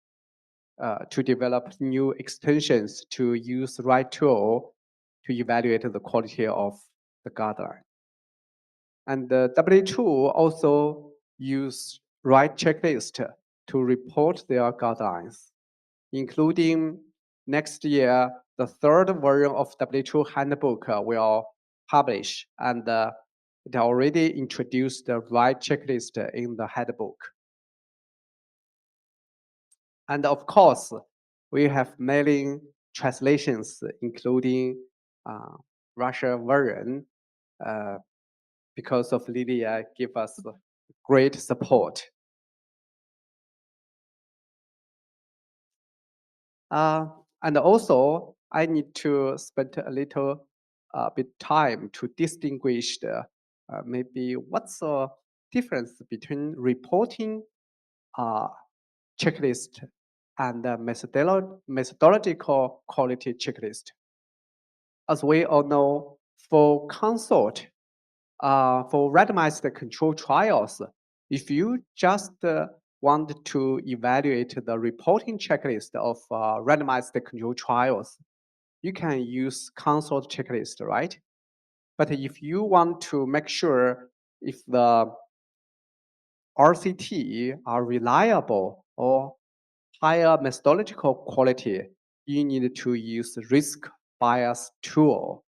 to develop new extensions to use the right tool to evaluate the quality of the guideline. And the WHO also use right checklist to report their guidelines, including next year, the 3rd version of WHO handbook will publish, and it already introduced the right checklist in the handbook. And of course, we have many translations, including Russia version, because of Lydia give us great support. And also, I need to spend a little bit time to distinguish maybe what's the difference between reporting checklist and methodological quality checklist. As we all know, for consult, for randomized control trials, if you just want to evaluate the reporting checklist of randomized control trials, you can use consult checklist, right? But if you want to make sure if the RCT are reliable or higher methodological quality, you need to use risk bias tool.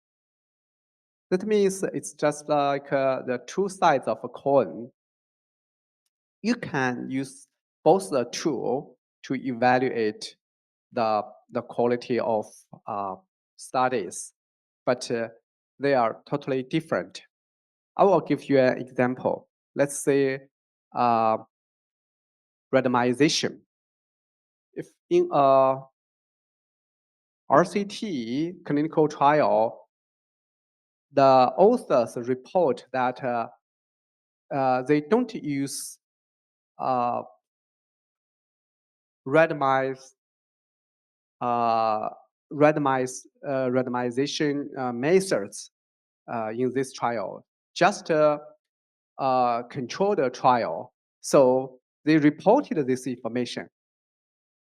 That means it's just like the two sides of a coin. You can use both the tool to evaluate the quality of studies, but they are totally different. I will give you an example. Let's say randomization. If in a RCT clinical trial, the authors report that they don't use randomization methods in this trial, just control the trial. So they reported this information.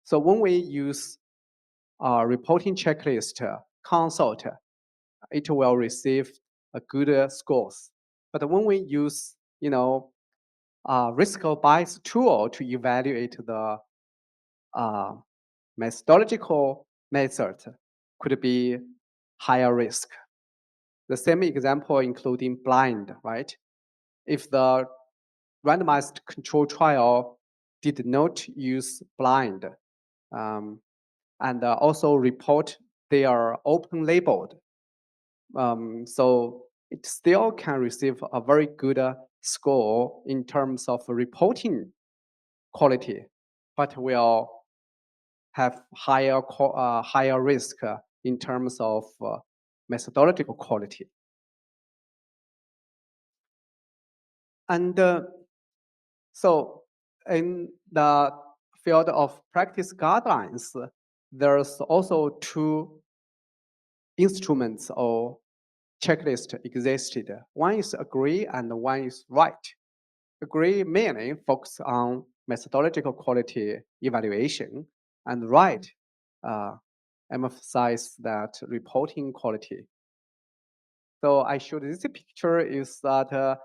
So when we use reporting checklist consult, it will receive a good scores. But when we use, risk bias tool to evaluate the methodological method, could be higher risk. The same example including blind, right? If the randomized control trial did not use blind, and also report they are open labeled, so it still can receive a very good score in terms of reporting quality, but will have higher risk in terms of methodological quality. And so in the field of practice guidelines, there's also two instruments or checklist existed. One is agree and one is right. Agree mainly focus on methodological quality evaluation, and right emphasize that reporting quality. So I showed this picture is that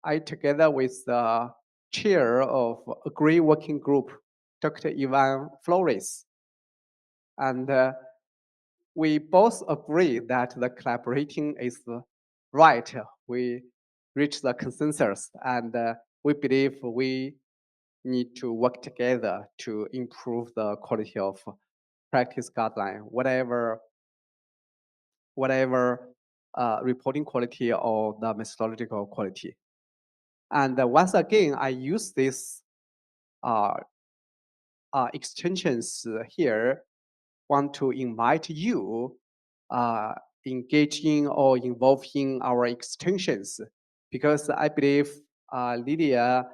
I together with the chair of Agree Working Group, Dr. Ivan Flores, and we both agree that the collaborating is right. We reach the consensus, and we believe we need to work together to improve the quality of practice guideline, whatever reporting quality or the methodological quality. And once again, I use this extensions here, want to invite you engaging or involving our extensions, because I believe Lydia,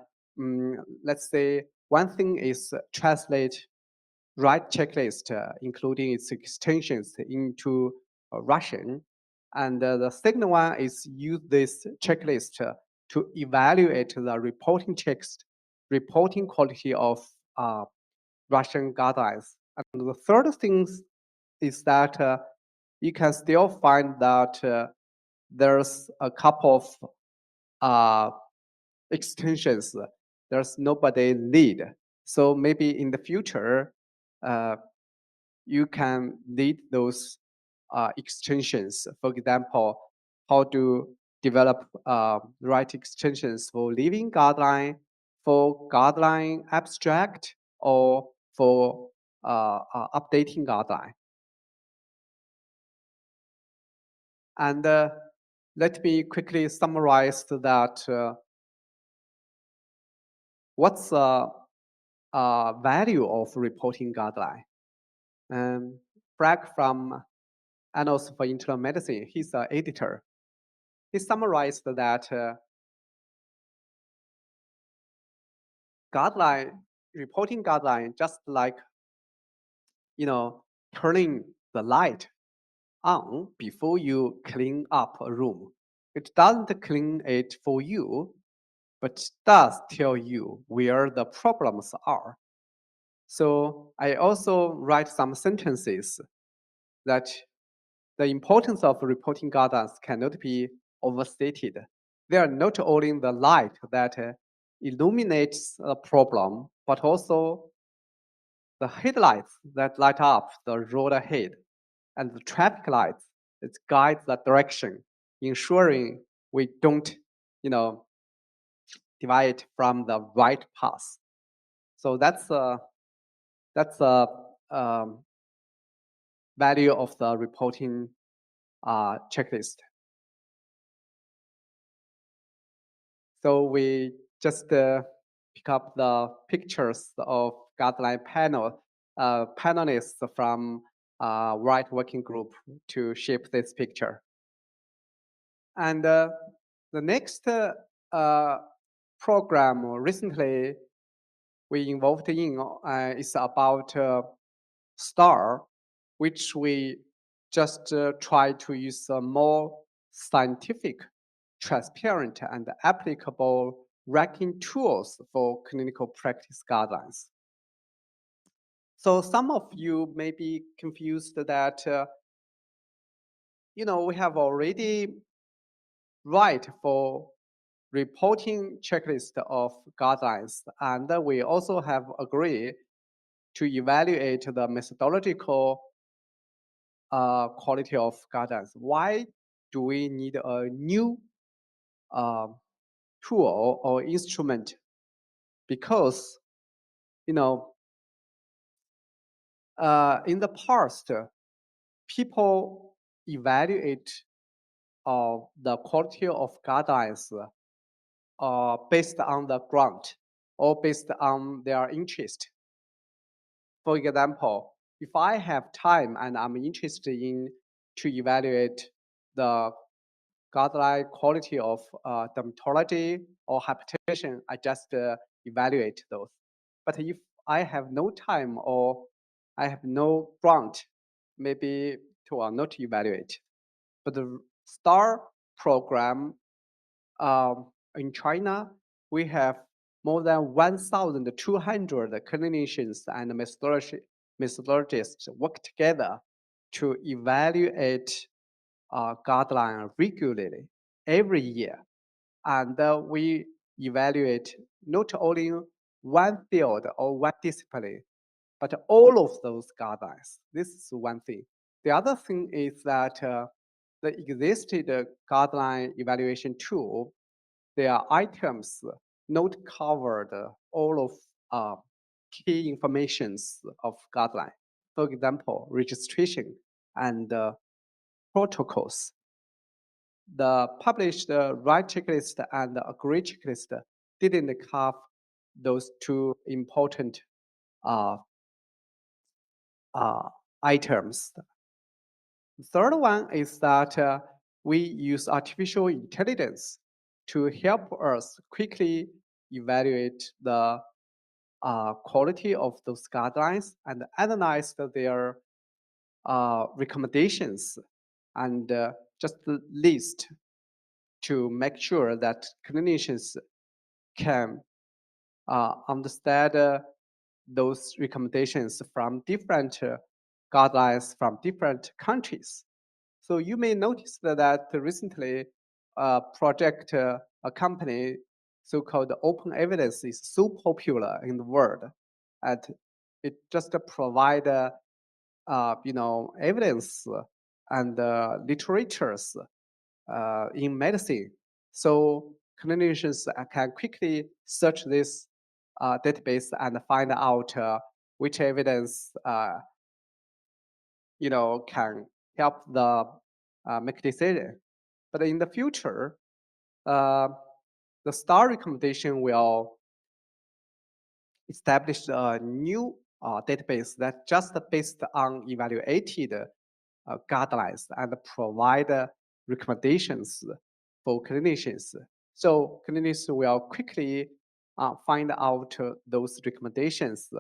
let's say one thing is translate right checklist, including its extensions into Russian. And the second one is use this checklist to evaluate the reporting text, reporting quality of Russian guidelines. And the third thing is that you can still find that there's a couple of extensions. There's nobody lead. So maybe in the future, you can lead those extensions. For example, how to develop right extensions for living guideline, for guideline abstract, or for updating guideline. And let me quickly summarize that what's the value of reporting guideline. Frank from Annals for Internal Medicine, he's the editor. He summarized that reporting guideline, just like, turning the light on before you clean up a room. It doesn't clean it for you, but does tell you where the problems are. So I also write some sentences that the importance of reporting guidelines cannot be overstated. They are not only the light that illuminates the problem, but also the headlights that light up the road ahead, and the traffic lights that guide the direction, ensuring we don't, deviate from the right path. So that's a value of the reporting checklist. So we just pick up the pictures of guideline panelists from right working group to shape this picture. And the next program recently we involved in is about STAR, which we just try to use more scientific, transparent, and applicable ranking tools for clinical practice guidelines. So some of you may be confused that, we have already write for reporting checklist of guidelines, and we also have agreed to evaluate the methodological quality of guidelines. Why do we need a new tool or instrument? Because, in the past, people evaluate the quality of guidelines based on the grant or based on their interest. For example, if I have time and I'm interested in to evaluate the guideline quality of dermatology or hypertension, I just evaluate those. But if I have no time or I have no grant, maybe to not evaluate. But the STAR program in China, we have more than 1,200 clinicians and methodologists work together to evaluate guideline regularly every year. And we evaluate not only one field or one discipline, but all of those guidelines. This is one thing. The other thing is that the existed guideline evaluation tool, there are items not covered all of key informations of guideline. For example, registration and protocols. The published right checklist and the agree checklist didn't cover those two important items. The third one is that we use artificial intelligence to help us quickly evaluate the quality of those guidelines and analyze their recommendations and just list to make sure that clinicians can understand those recommendations from different guidelines from different countries. So you may notice that recently project a company so-called open evidence is so popular in the world, and it just provide evidence and literatures in medicine. So clinicians can quickly search this database and find out which evidence can help the make decision. But in the future, the STAR recommendation will establish a new database that just based on evaluated guidelines and provide recommendations for clinicians. So clinicians will quickly find out those recommendations,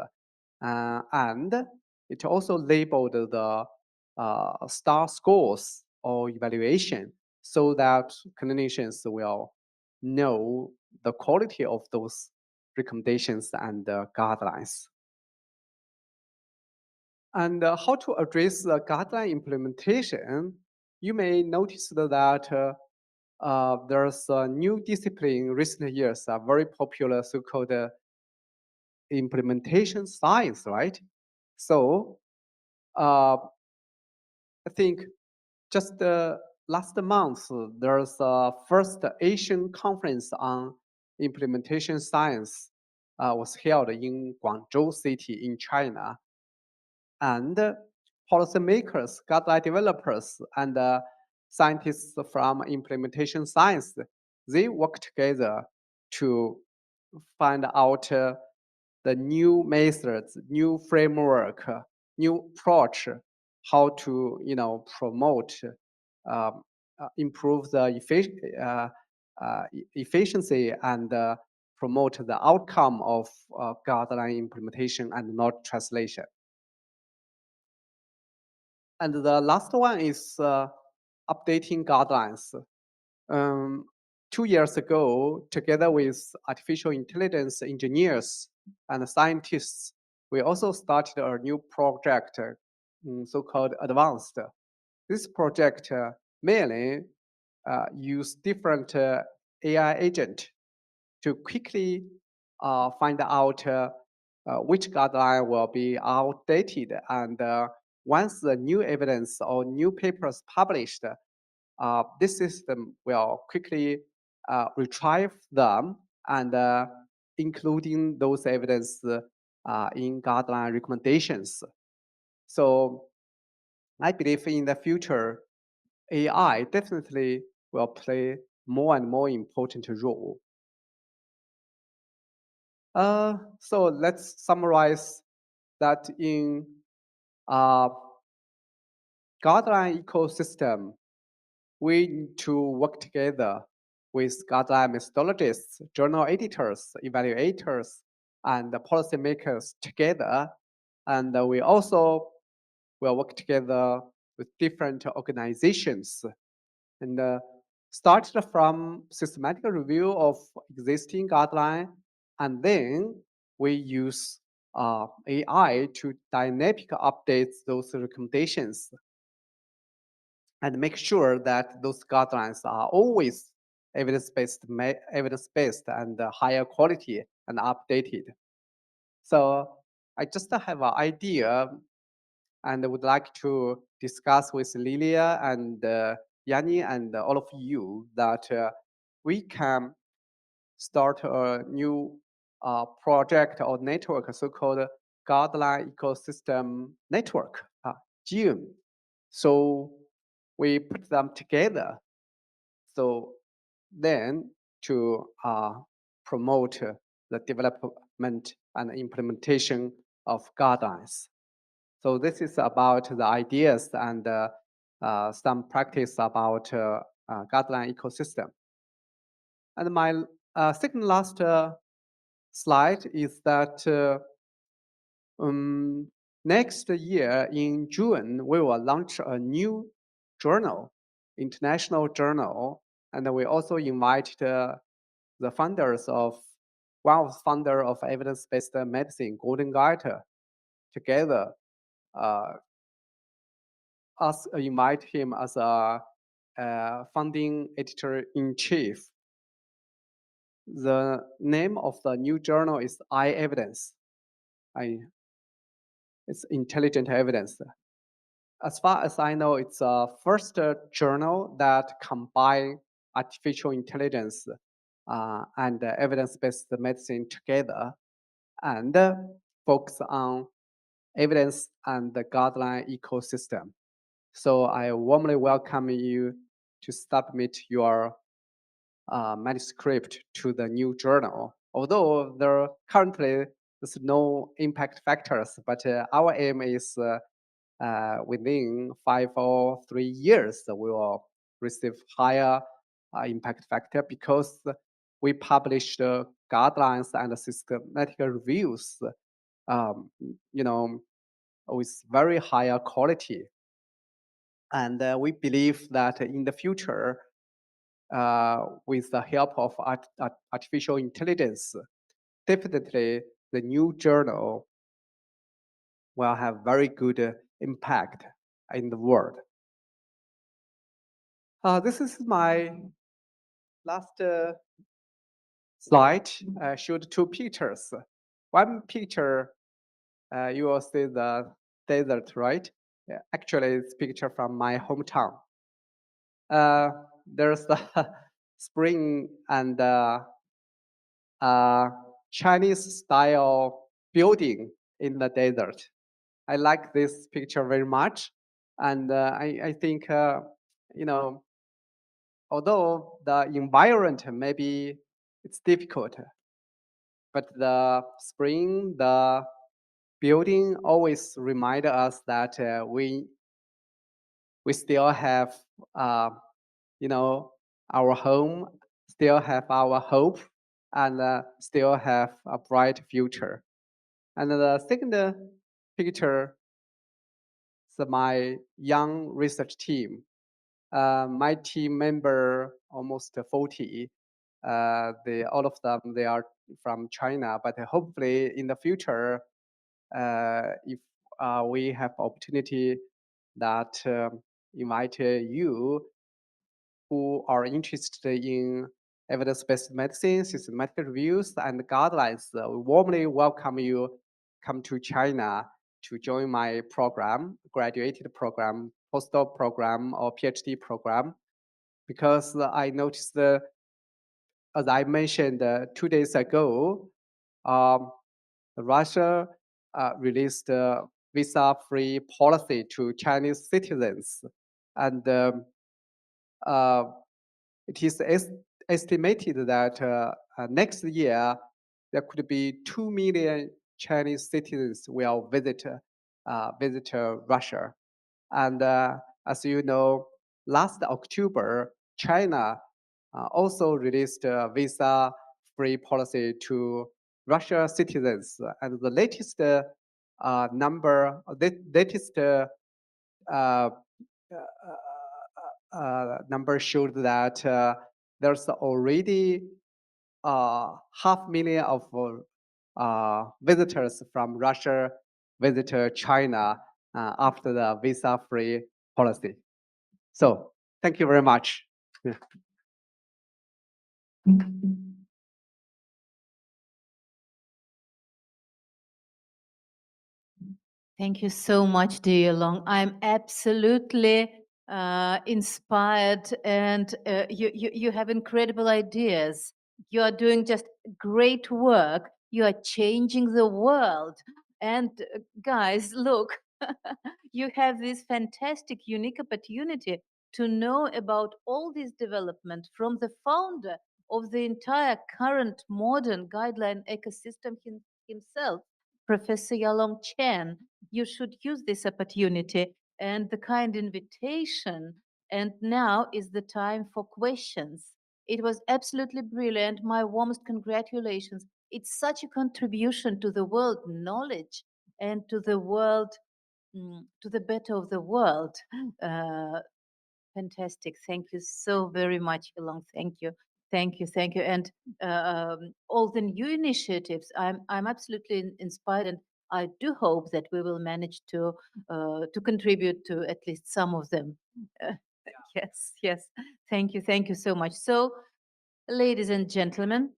and it also labeled the STAR scores or evaluation so that clinicians will know the quality of those recommendations and guidelines. And how to address the guideline implementation, you may notice that there's a new discipline in recent years, a very popular so-called implementation science, right? So I think just last month, there's a first Asian conference on implementation science was held in Guangzhou city in China. And policymakers, guideline developers, and scientists from implementation science, they work together to find out the new methods, new framework, new approach, how to promote, improve the efficiency and promote the outcome of guideline implementation and not translation. And the last one is updating guidelines. 2 years ago, together with artificial intelligence engineers and scientists, we also started a new project, so-called Advanced. This project mainly use different AI agent to quickly find out which guideline will be outdated. And once the new evidence or new papers published, this system will quickly retrieve them and including those evidence in guideline recommendations. So I believe in the future, AI definitely will play more and more important role. So let's summarize that in guideline ecosystem, we need to work together with guideline methodologists, journal editors, evaluators, and the policymakers together. And we also will work together with different organizations and started from systematic review of existing guideline, and then we use AI to dynamic update those recommendations and make sure that those guidelines are always evidence-based and higher quality and updated. So I just have an idea and would like to discuss with Lilia and Yanni and all of you that we can start a new project or network, so-called guideline ecosystem network, GIM. So we put them together. So then to promote the development and implementation of guidelines. So this is about the ideas and some practice about guideline ecosystem. And my second last slide is that next year in June, we will launch a new journal, international journal, and we also invite the founders of, one of the founder of evidence-based medicine, Golden Guide, together. Us invite him as a founding editor-in-chief. The name of the new journal is iEvidence. It's intelligent evidence. As far as I know, it's a first journal that combine artificial intelligence and evidence-based medicine together and focus on evidence and the guideline ecosystem. So I warmly welcome you to submit your manuscript to the new journal. Although there currently there's no impact factors, but our aim is within 5 or 3 years we will receive higher impact factor because we publish guidelines and systematic reviews, with very higher quality. And we believe that in the future, with the help of artificial intelligence, definitely the new journal will have very good impact in the world. This is my last slide. Showed two pictures. One picture, you will see the desert, right? Yeah, actually, it's picture from my hometown. There's the spring and Chinese style building in the desert. I like this picture very much, and I think you know, although the environment maybe it's difficult, but the spring, the building always remind us that we still have you know, our home, still have our hope, and still have a bright future. And the second picture is my young research team. My team member almost 40. All of them they are from China, but hopefully in the future, if we have opportunity that invite you who are interested in evidence-based medicine, systematic reviews, and guidelines, we warmly welcome you come to China to join my program, graduated program, postdoc program, or PhD program, because I noticed, as I mentioned 2 days ago, Russia released a visa-free policy to Chinese citizens, and uh, it is estimated that next year there could be 2 million Chinese citizens will visit Russia. And as you know, last October, China also released a visa-free policy to Russia citizens. And the latest uh, number showed that there's already 500,000 of visitors from Russia visit China after the visa-free policy. So thank you very much. Thank you so much, dear Long. I'm absolutely inspired, and you have incredible ideas. You are doing just great work. You are changing the world. And guys, look, you have this fantastic, unique opportunity to know about all this development from the founder of the entire current modern guideline ecosystem himself, Professor Yaolong Chen. You should use this opportunity and the kind invitation. And now is the time for questions. It was absolutely brilliant. My warmest congratulations. It's such a contribution to the world knowledge and to the world, to the better of the world. Uh, Fantastic. Thank you so very much, Yaolong. Thank you. Thank you. Thank you. And all the new initiatives, I'm absolutely inspired, and I do hope that we will manage to contribute to at least some of them. Uh, yes, yes. Thank you. Thank you so much. So, ladies and gentlemen,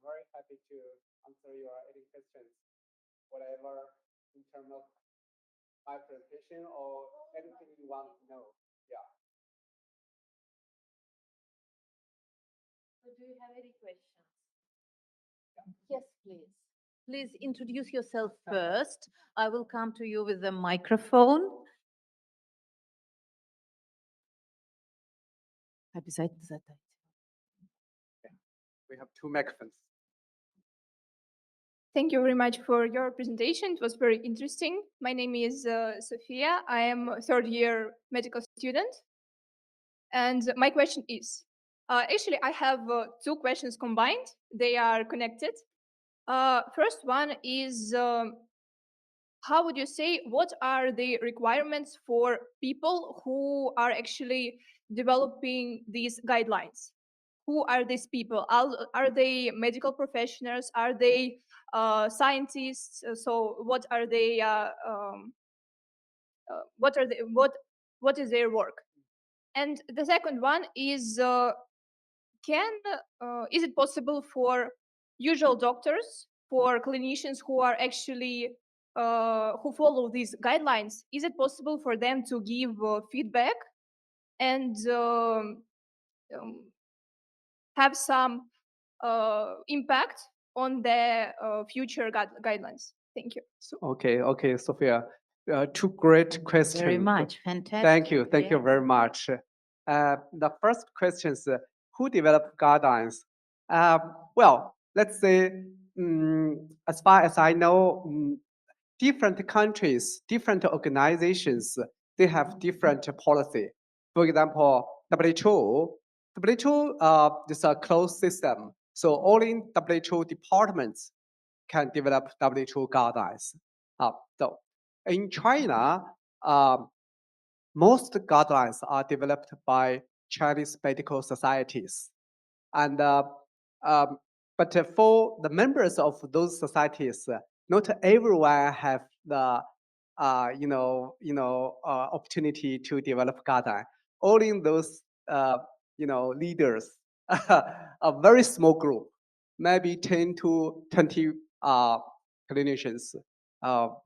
Very happy to answer your any questions, whatever in terms of my presentation or anything you want to know. Yeah. so do you have any questions? Yes, please. Please introduce yourself first. I will come to you with the microphone. Обязательно задайте. We have 2 microphones. Thank you very much for your presentation. It was very interesting. My name is Sophia. I am a third-year medical student. And my question is, actually, I have 2 questions combined. They are connected. First one is how would you say, what are the requirements for people who are actually developing these guidelines? Who are these people? Are they medical professionals? Are they scientists? So what are they? What are they? What is their work? And the second one is is it possible for usual doctors, for clinicians who are actually who follow these guidelines, is it possible for them to give feedback and have some impact on the future guidelines? Thank you. Okay, Sophia. Two great questions. Very much. Fantastic. Thank you Yeah. very much. The first question is, who developed guidelines? Well, let's say, as far as I know, different countries, different organizations, they have different policy. For example, WHO is a closed system, so only WHO departments can develop WHO guidelines. So in China, most guidelines are developed by Chinese medical societies. And but for the members of those societies, not everyone have the opportunity to develop guideline. Only those leaders, a very small group, maybe 10 to 20 clinicians.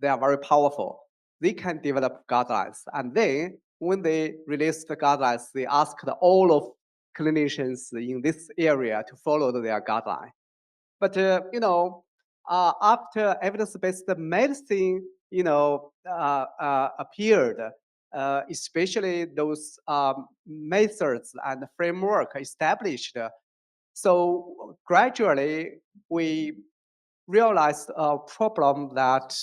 They are very powerful. They can develop guidelines, and then when they release the guidelines, they ask all of clinicians in this area to follow their guideline. But after evidence-based medicine, appeared, especially those methods and framework established. So gradually, we realized a problem that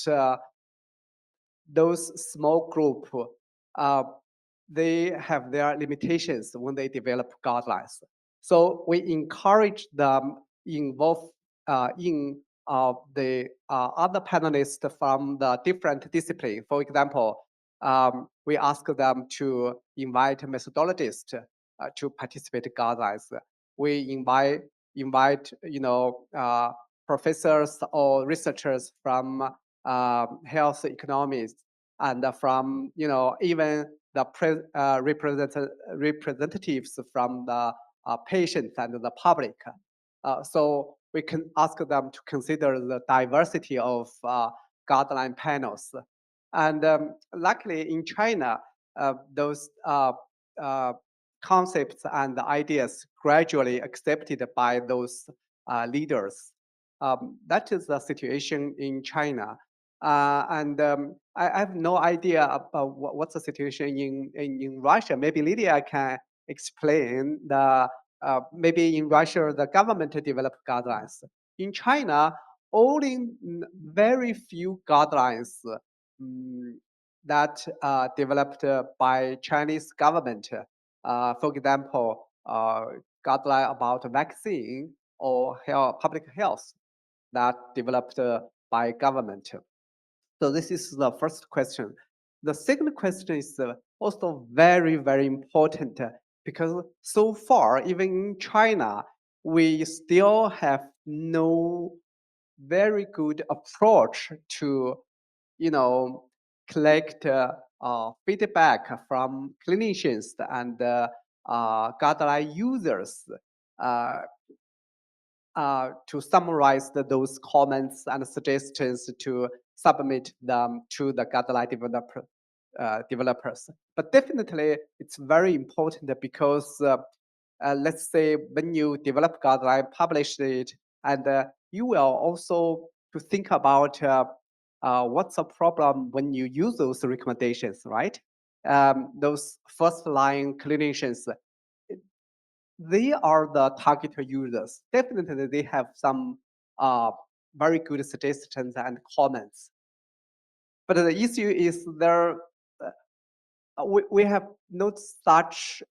those small group, they have their limitations when they develop guidelines. So we encourage them involve in the other panelists from the different discipline. For example, we ask them to invite methodologists to participate in guidelines. We invite professors or researchers from health economics and from even the representatives from the patients and the public. So we can ask them to consider the diversity of guideline panels. And luckily in China, those concepts and ideas gradually accepted by those leaders. That is the situation in China. And I have no idea about what's the situation in Russia. Maybe Lydia can explain the maybe in Russia the government developed guidelines. In China, only very few guidelines that developed by Chinese government. For example, guideline about vaccine or public health that developed by government. So this is the first question. The second question is also very, very important because so far, even in China, we still have no very good approach to, collect feedback from clinicians and guideline users to summarize those comments and suggestions to submit them to the guideline developers. But definitely, it's very important because let's say when you develop guideline, publish it, and you will also to think about what's the problem when you use those recommendations, right? Those first line clinicians, they are the target users. Definitely, they have some very good suggestions and comments. But the issue is there. We have not such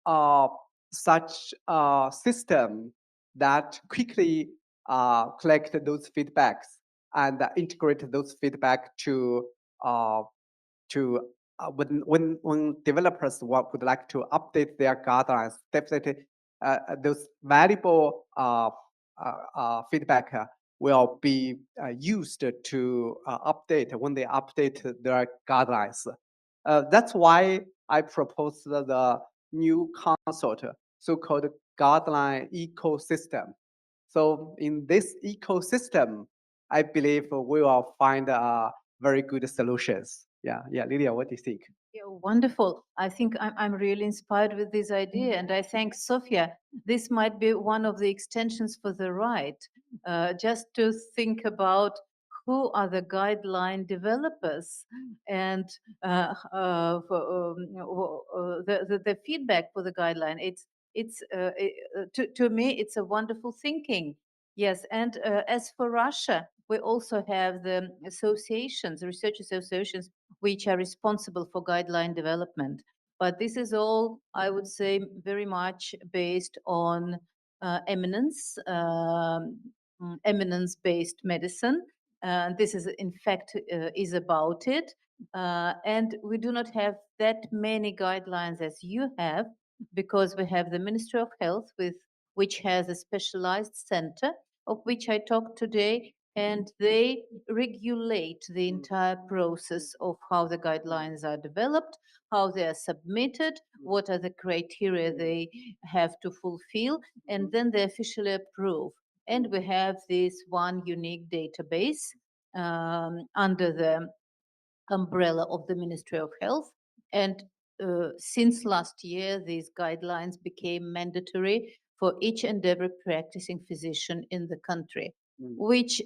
system that quickly collect those feedbacks and integrate those feedback to when developers would like to update their guidelines, definitely those valuable feedback will be used to update when they update their guidelines. That's why I proposed the new concept, so-called guideline ecosystem. So in this ecosystem, I believe we will find very good solutions. Yeah, Lydia, what do you think? Yeah, wonderful. I think I'm really inspired with this idea, and I thank Sofia. This might be one of the extensions for the right, just to think about who are the guideline developers and the feedback for the guideline. To me, it's a wonderful thinking. Yes, and as for Russia, we also have the associations, research associations, which are responsible for guideline development. But this is all, I would say, very much based on eminence-based medicine. This is, in fact, is about it. And we do not have that many guidelines as you have, because we have the Ministry of Health, which has a specialized center, of which I talked today, and they regulate the entire process of how the guidelines are developed, how they are submitted, what are the criteria they have to fulfill, and then they officially approve. And we have this one unique database under the umbrella of the Ministry of Health. And since last year, these guidelines became mandatory for each and every practicing physician in the country, which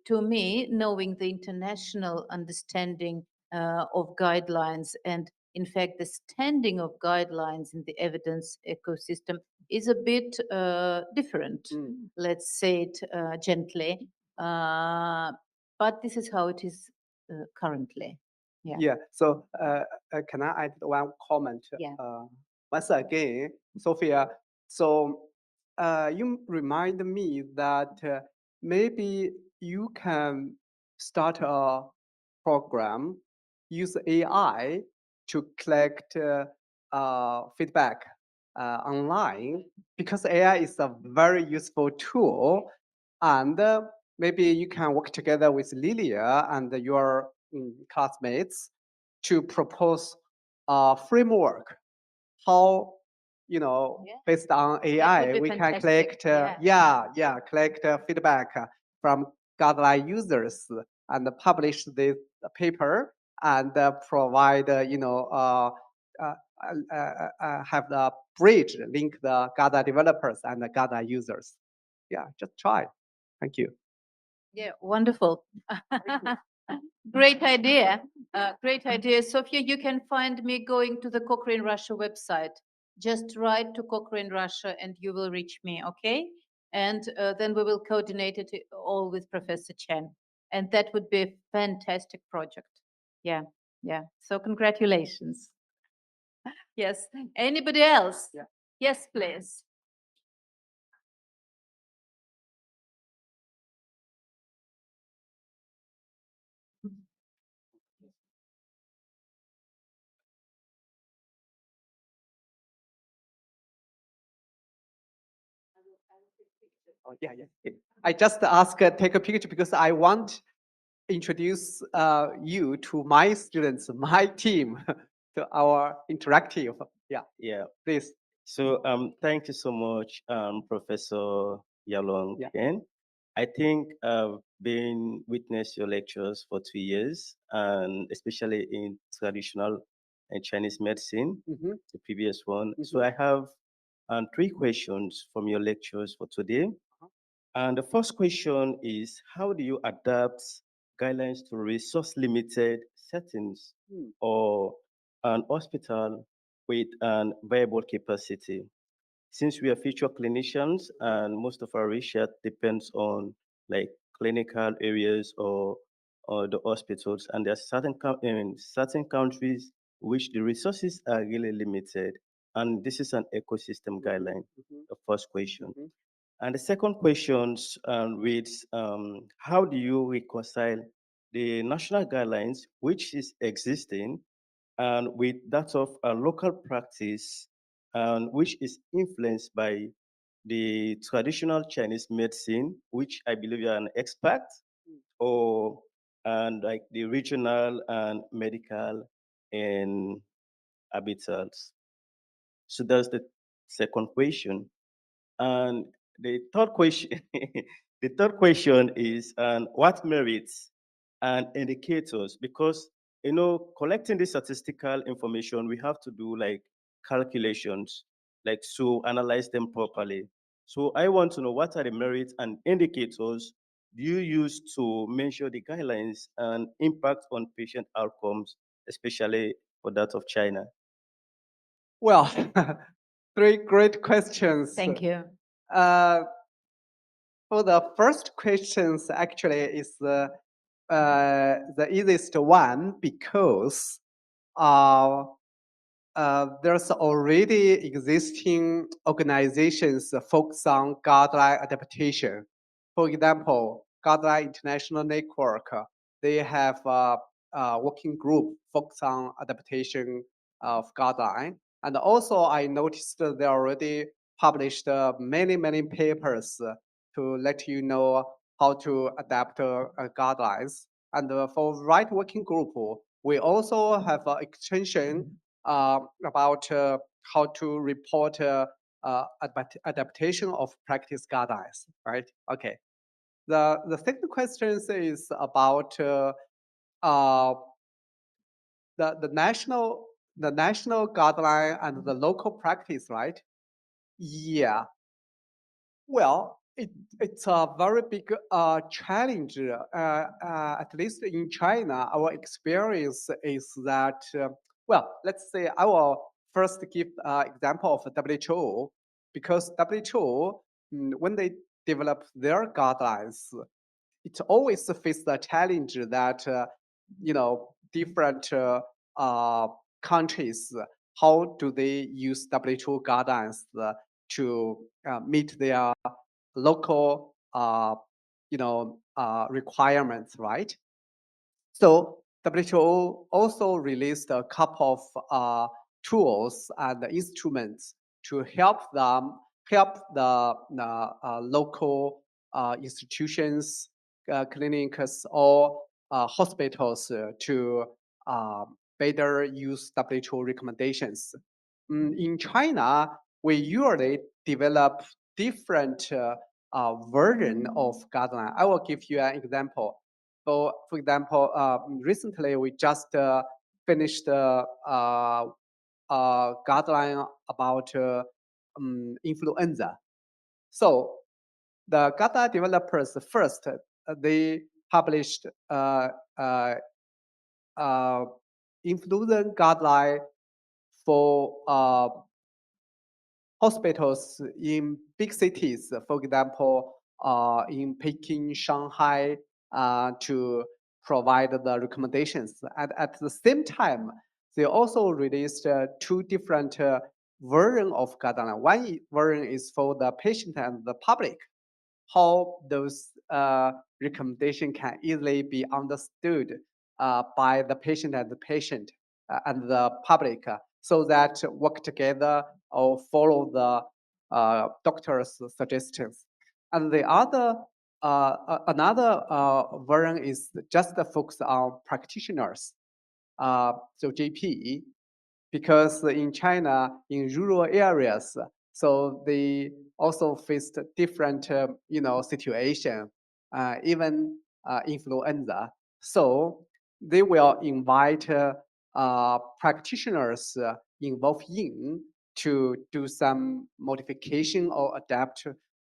to me, knowing the international understanding of guidelines and, in fact, the standing of guidelines in the evidence ecosystem is a bit different, let's say it gently. But this is how it is currently. Yeah. So can I add one comment? Yeah. Once again, Sophia. So you remind me that maybe you can start a program, use AI to collect feedback online, because AI is a very useful tool, and maybe you can work together with Lilia and your classmates to propose a framework how, based on AI, be we can fantastic. collect collect feedback from guideline users and publish this paper and provide have the bridge link the guideline developers and the guideline users. Yeah, just try. Thank you. Yeah, wonderful. Great idea. Great idea. Sophia, you can find me going to the Cochrane Russia website. Just write to Cochrane Russia and you will reach me, okay? And then we will coordinate it all with Professor Chen. And that would be a fantastic project. Yeah. So congratulations. Yes. Anybody else? Yeah. Yes, please. Oh, yeah. I just ask take a picture because I want introduce you to my students, my team, to our interactive. Yeah. Please. So thank you so much, Professor Yaolong Chen. I think I've been witness your lectures for 2 years, and especially in traditional and Chinese medicine, the previous one. So I have 3 questions from your lectures for today. And the first question is, how do you adapt guidelines to resource-limited settings or an hospital with an viable capacity? Since we are future clinicians and most of our research depends on like clinical areas or the hospitals, and there are in certain countries which the resources are really limited, and this is an ecosystem guideline. The first question. And the second question reads, how do you reconcile the national guidelines, which is existing, and with that of a local practice, and which is influenced by the traditional Chinese medicine, which I believe you are an expert, or and like the regional and medical and habitants. So that's the second question. And the third question, the third question is, what merits and indicators? Because collecting the statistical information, we have to do like calculations, like to analyze them properly. So I want to know, what are the merits and indicators do you use to measure the guidelines and impact on patient outcomes, especially for that of China? Well, three great questions. Thank you. For the first questions, actually, is the easiest one because there's already existing organizations focused on guideline adaptation. For example, Guideline International Network, they have a working group focused on adaptation of guideline. And also, I noticed they already published many papers to let you know how to adapt guidelines. And for right working group, we also have an extension about how to report adaptation of practice guidelines, right? Okay. The second question is about uh, the national guideline and the local practice, right? Yeah. Well, it's a very big challenge. At least in China, our experience is that, well, let's say I will first give example of WHO, because WHO, when they develop their guidelines, it always face the challenge that, different countries, how do they use WHO guidelines to meet their local, requirements, right? So WHO also released a couple of tools and instruments to help the local institutions, clinics, or hospitals to better use WHO recommendations. In China, we usually develop different version of guideline. I will give you an example. So, for example, recently we just finished guideline about influenza. So the guideline developers first, they published influenza guideline for hospitals in big cities, for example, in Peking, Shanghai, to provide the recommendations. And at the same time, they also released two different versions of guideline. One version is for the patient and the public, how those recommendations can easily be understood by the patient and the public, so that work together or follow the doctor's suggestions. And the other another version is just focused on practitioners, so GP, because in China, in rural areas, so they also faced different, situation, even influenza. So they will invite practitioners involved in to do some modification or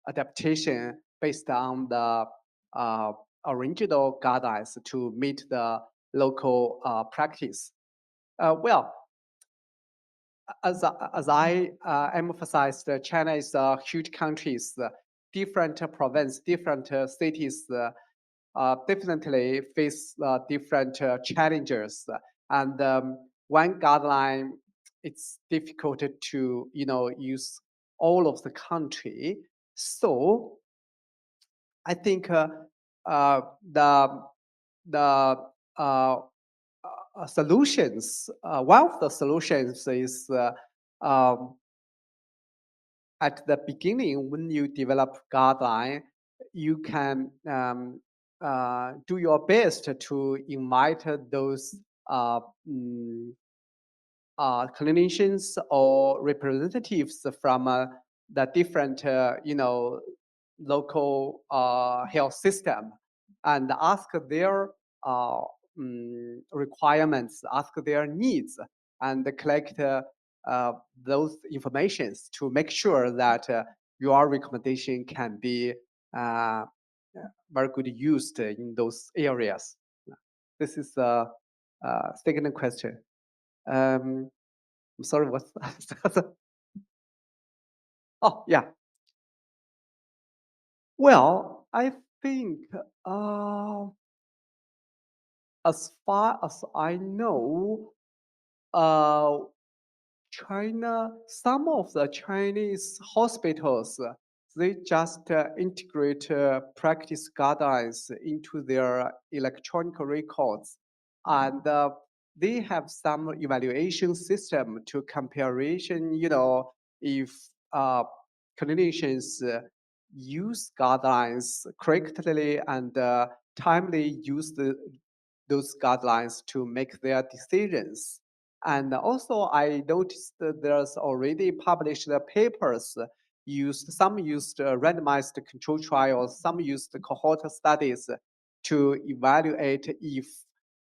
adaptation based on the original guidelines to meet the local practice. Well, as I emphasized, China is a huge country. Different province, different cities definitely face different challenges. And one guideline, it's difficult to use all of the country. So I think the solutions, one of the solutions is um, at the beginning when you develop guideline, you can do your best to invite those clinicians or representatives from the different, local health system and ask their requirements, ask their needs, and collect those informations to make sure that your recommendation can be very good used in those areas. This is the second question. I'm sorry, what's that? Oh, yeah. Well, I think as far as I know, China, some of the Chinese hospitals, they just integrate practice guidelines into their electronic records. And they have some evaluation system to comparison, if clinicians use guidelines correctly and timely use those guidelines to make their decisions. And also, I noticed that there's already published papers some used randomized control trials, some used cohort studies to evaluate if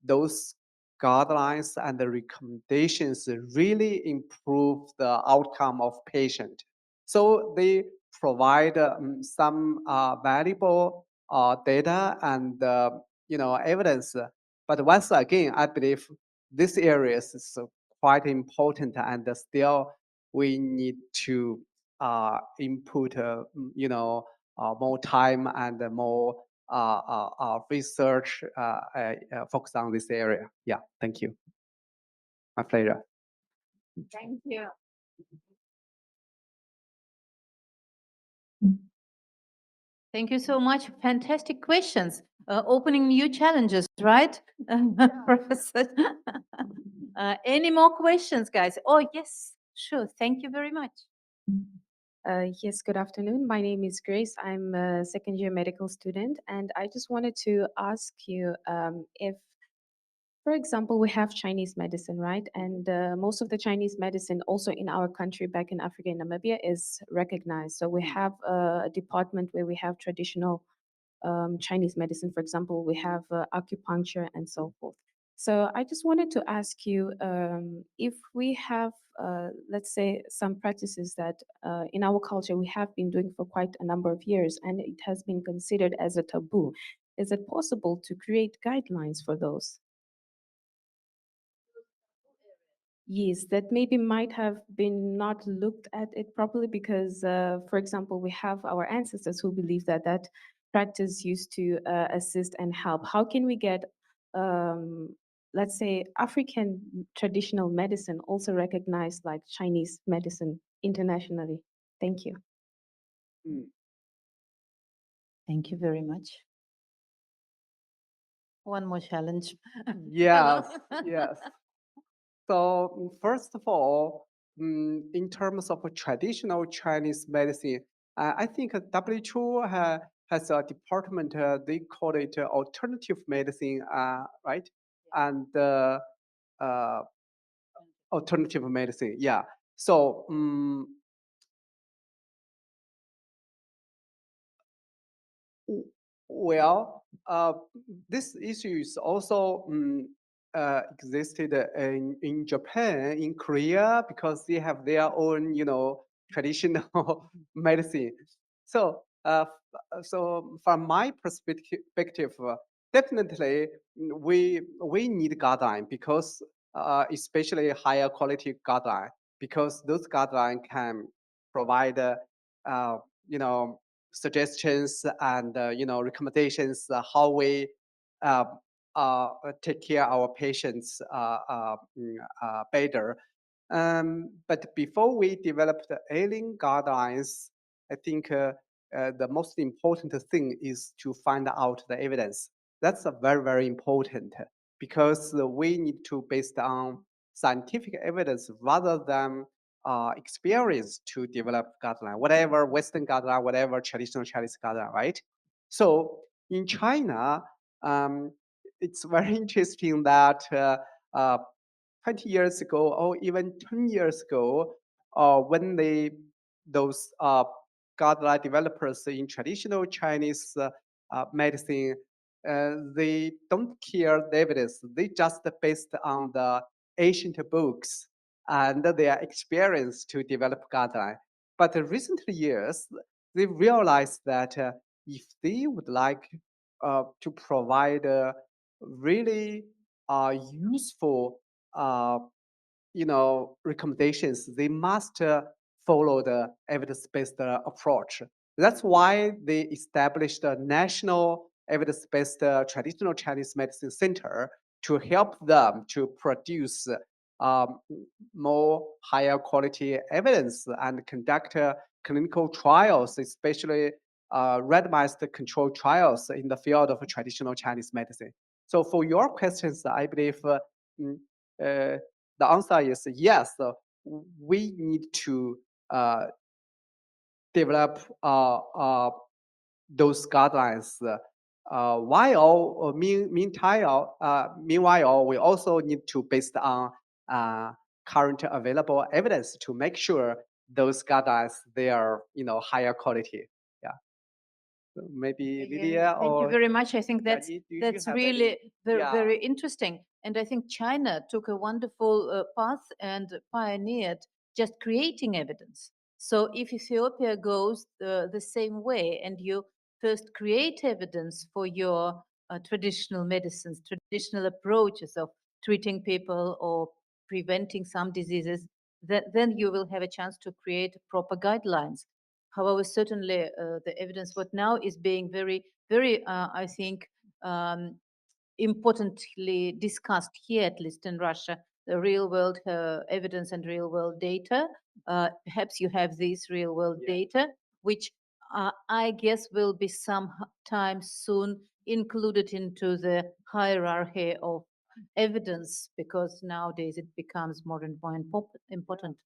those guidelines and the recommendations really improve the outcome of patient. So they provide some valuable data and evidence. But once again, I believe this area is quite important, and still we need to input, more time and more research focus on this area. Yeah, thank you. My pleasure. Thank you. Thank you so much. Fantastic questions. Opening new challenges, right, Professor? Any more questions, guys? Oh, yes, sure. Thank you very much. Yes, good afternoon. My name is Grace. I'm a second year medical student, and I just wanted to ask you if, for example, we have Chinese medicine, right? And most of the Chinese medicine also in our country, back in Africa, in Namibia, is recognized. So we have a department where we have traditional Chinese medicine, for example, we have acupuncture and so forth. So I just wanted to ask you if we have, let's say, some practices that in our culture we have been doing for quite a number of years, and it has been considered as a taboo. Is it possible to create guidelines for those? Yes, that maybe might have been not looked at it properly because, for example, we have our ancestors who believe that that practice used to assist and help. How can we get, let's say, African traditional medicine also recognized like Chinese medicine internationally? Thank you. Thank you very much. One more challenge. Yes, yes. So first of all, in terms of a traditional Chinese medicine, I think WHO has a department, they call it alternative medicine, right? And alternative medicine, yeah. So well, this issue is also existed in Japan, in Korea, because they have their own, traditional medicine. So, so from my perspective, definitely we need guideline because, especially higher quality guideline, because those guideline can provide, you know, suggestions and recommendations how we uh, take care of our patients better. But before we develop the ailing guidelines, I think the most important thing is to find out the evidence. That's a very, very important because we need to based on scientific evidence rather than experience to develop guideline, whatever Western guideline, whatever traditional Chinese guideline, right? So in China, it's very interesting that 20 years ago or even 10 years ago, when those guideline developers in traditional Chinese medicine, they don't care the evidence. They just based on the ancient books and their experience to develop guideline. But in recent years, they realized that if they would like to provide really useful recommendations, they must follow the evidence-based approach. That's why they established a national evidence-based traditional Chinese medicine center to help them to produce more higher quality evidence and conduct clinical trials, especially randomized control trials in the field of traditional Chinese medicine. So for your questions, I believe mm, the answer is yes. We need to develop those guidelines. Meanwhile, we also need to based on current available evidence to make sure those guidelines they are higher quality. Yeah. So maybe Lydia Thank you or very much. I think Yeah, that's do you that's have really any- very, Yeah. very interesting. And I think China took a wonderful path and pioneered just creating evidence. So if Ethiopia goes the same way and you first create evidence for your traditional medicines, traditional approaches of treating people or preventing some diseases, then you will have a chance to create proper guidelines. However, certainly the evidence what now is being very, very, I think, importantly discussed here, at least in Russia, the real world evidence and real world data. Perhaps you have these real world data, which I guess will be sometime soon included into the hierarchy of evidence because nowadays it becomes more and more important.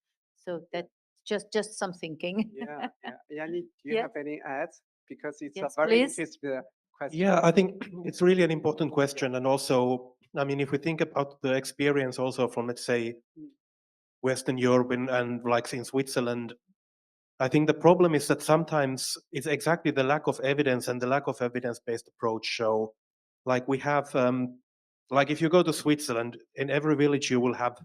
So that's just some thinking. Yeah. Yanni, do you Yes. have any ads? Because it's Yes, a very please. interesting question. Yeah, I think it's really an important question. And also, I mean, if we think about the experience also from, let's say, Western Europe and like in Switzerland, I think the problem is that sometimes it's exactly the lack of evidence and the lack of evidence-based approach. So like we have, like if you go to Switzerland, in every village you will have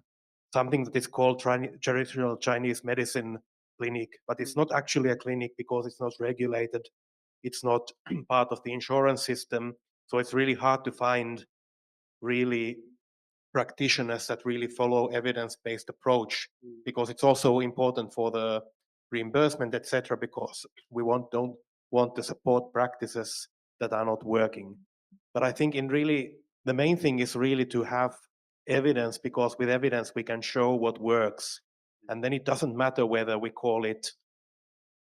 something that is called traditional Chinese medicine clinic, but it's not actually a clinic because it's not regulated. It's not part of the insurance system. So it's really hard to find really practitioners that really follow evidence-based approach, because it's also important for the reimbursement, etc., because we don't want to support practices that are not working. But I think in really, the main thing is really to have evidence, because with evidence we can show what works. And then it doesn't matter whether we call it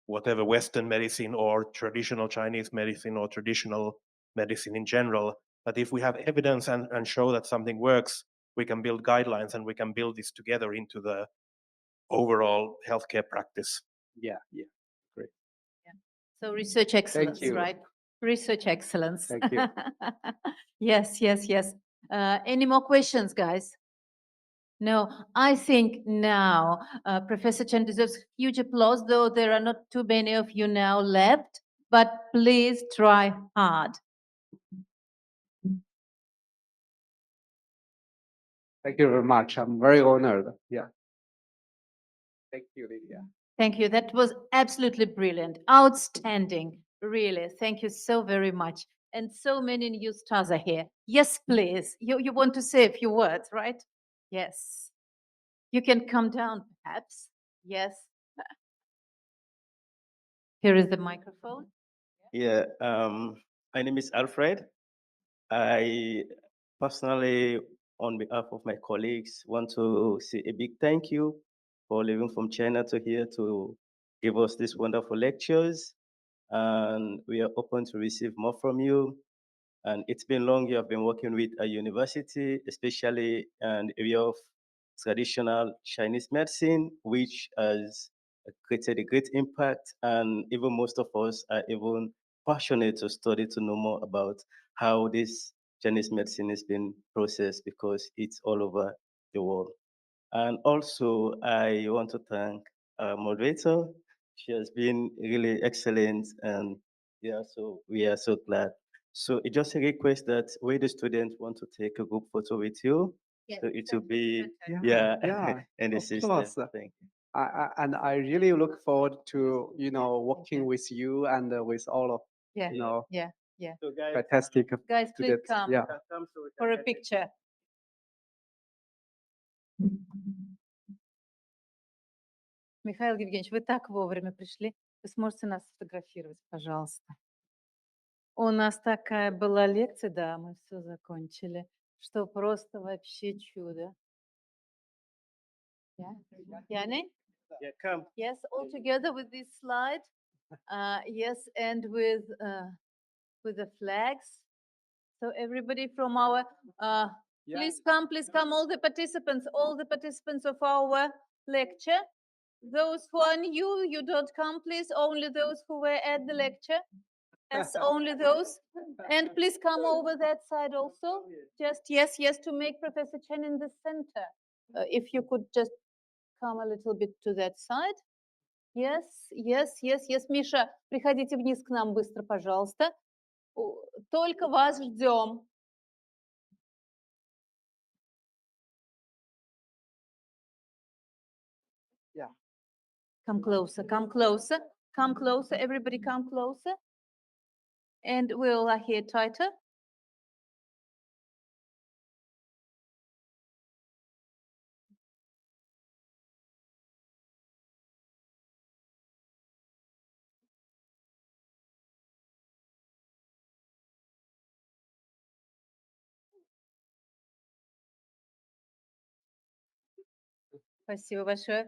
whatever Western medicine or traditional Chinese medicine or traditional medicine in general. But if we have evidence and show that something works, we can build guidelines and we can build this together into the overall healthcare practice. Yeah, great. So research excellence, you. right? Research excellence. Thank you. Yes. Any more questions, guys? No, I think now Professor Chen deserves huge applause, though there are not too many of you now left, but please try hard. Thank you very much. I'm very honored. Yeah. Thank you, Lydia. Thank you. That was absolutely brilliant. Outstanding. Really. Thank you so very much. And so many new stars are here. Yes, please. You want to say a few words, right? Yes. You can come down, perhaps. Yes. Here is the microphone. Yeah, my name is Alfred. I personally, on behalf of my colleagues, want to say a big thank you for living from China to here to give us these wonderful lectures. and we are open to receive more from you. And it's been long you have been working with a university, especially in the area of traditional Chinese medicine, which has created a great impact. And even most of us are even passionate to study to know more about how this Chinese medicine has been processed because it's all over the world. And also, I want to thank our moderator. She has been really excellent, and yeah, so we are so glad. So it's just a request that when the students want to take a group photo with you, Yes, so it will be Yeah, yeah in the of system. course. Thank you. And I really look forward to working with you and with all of Yeah, you know yeah, yeah. So guys, fantastic Guys, please students. come Yeah. come so we for can a get picture. Михаил Евгеньевич, вы так вовремя пришли. Вы сможете нас сфотографировать, пожалуйста? У нас такая была лекция, да, мы все закончили, что просто вообще чудо. Yeah? Yani? Yeah, come. Yes, all together with this slide. Yes, and with the flags. So everybody from our, please come, all the participants of our lecture. Those who are new, you don't come, please. Only those who were at the lecture. Yes, only those. And please come over that side also. Just yes, to make Professor Chen in the center. If you could just come a little bit to that side. Yes. Миша, приходите вниз к нам быстро, пожалуйста. Только вас ждем. Yeah. Come closer, everybody come closer. And we'll here tighter. Спасибо большое.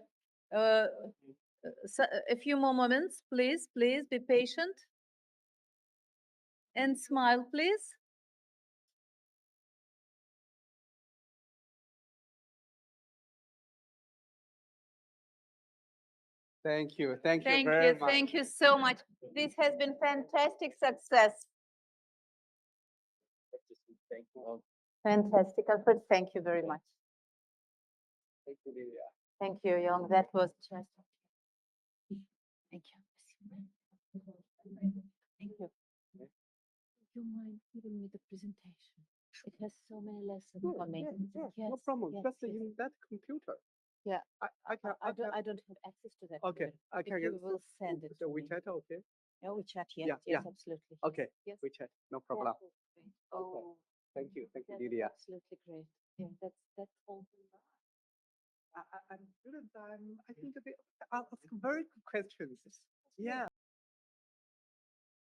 A few more moments, please be patient. And smile, please. Thank you very much. Thank you so much. This has been fantastic success. Thank you. Fantastic, Alfred. Thank you very much. Thank you, Lydia. Thank you, Young. That was just. Thank you. Thank you. You mind giving me the presentation? It has so many lessons for me. Yes, no problem. Just in that computer. Yeah. I don't have access to that. Okay, I can You will send it the to me. WeChat, okay? Yeah, WeChat, Yeah, yes, yeah. absolutely. Okay, Yes. WeChat, no problem. Oh, Thank you, that's Lydia. absolutely great. Yeah, that's all. I'm good. I think they ask very good questions. Yeah.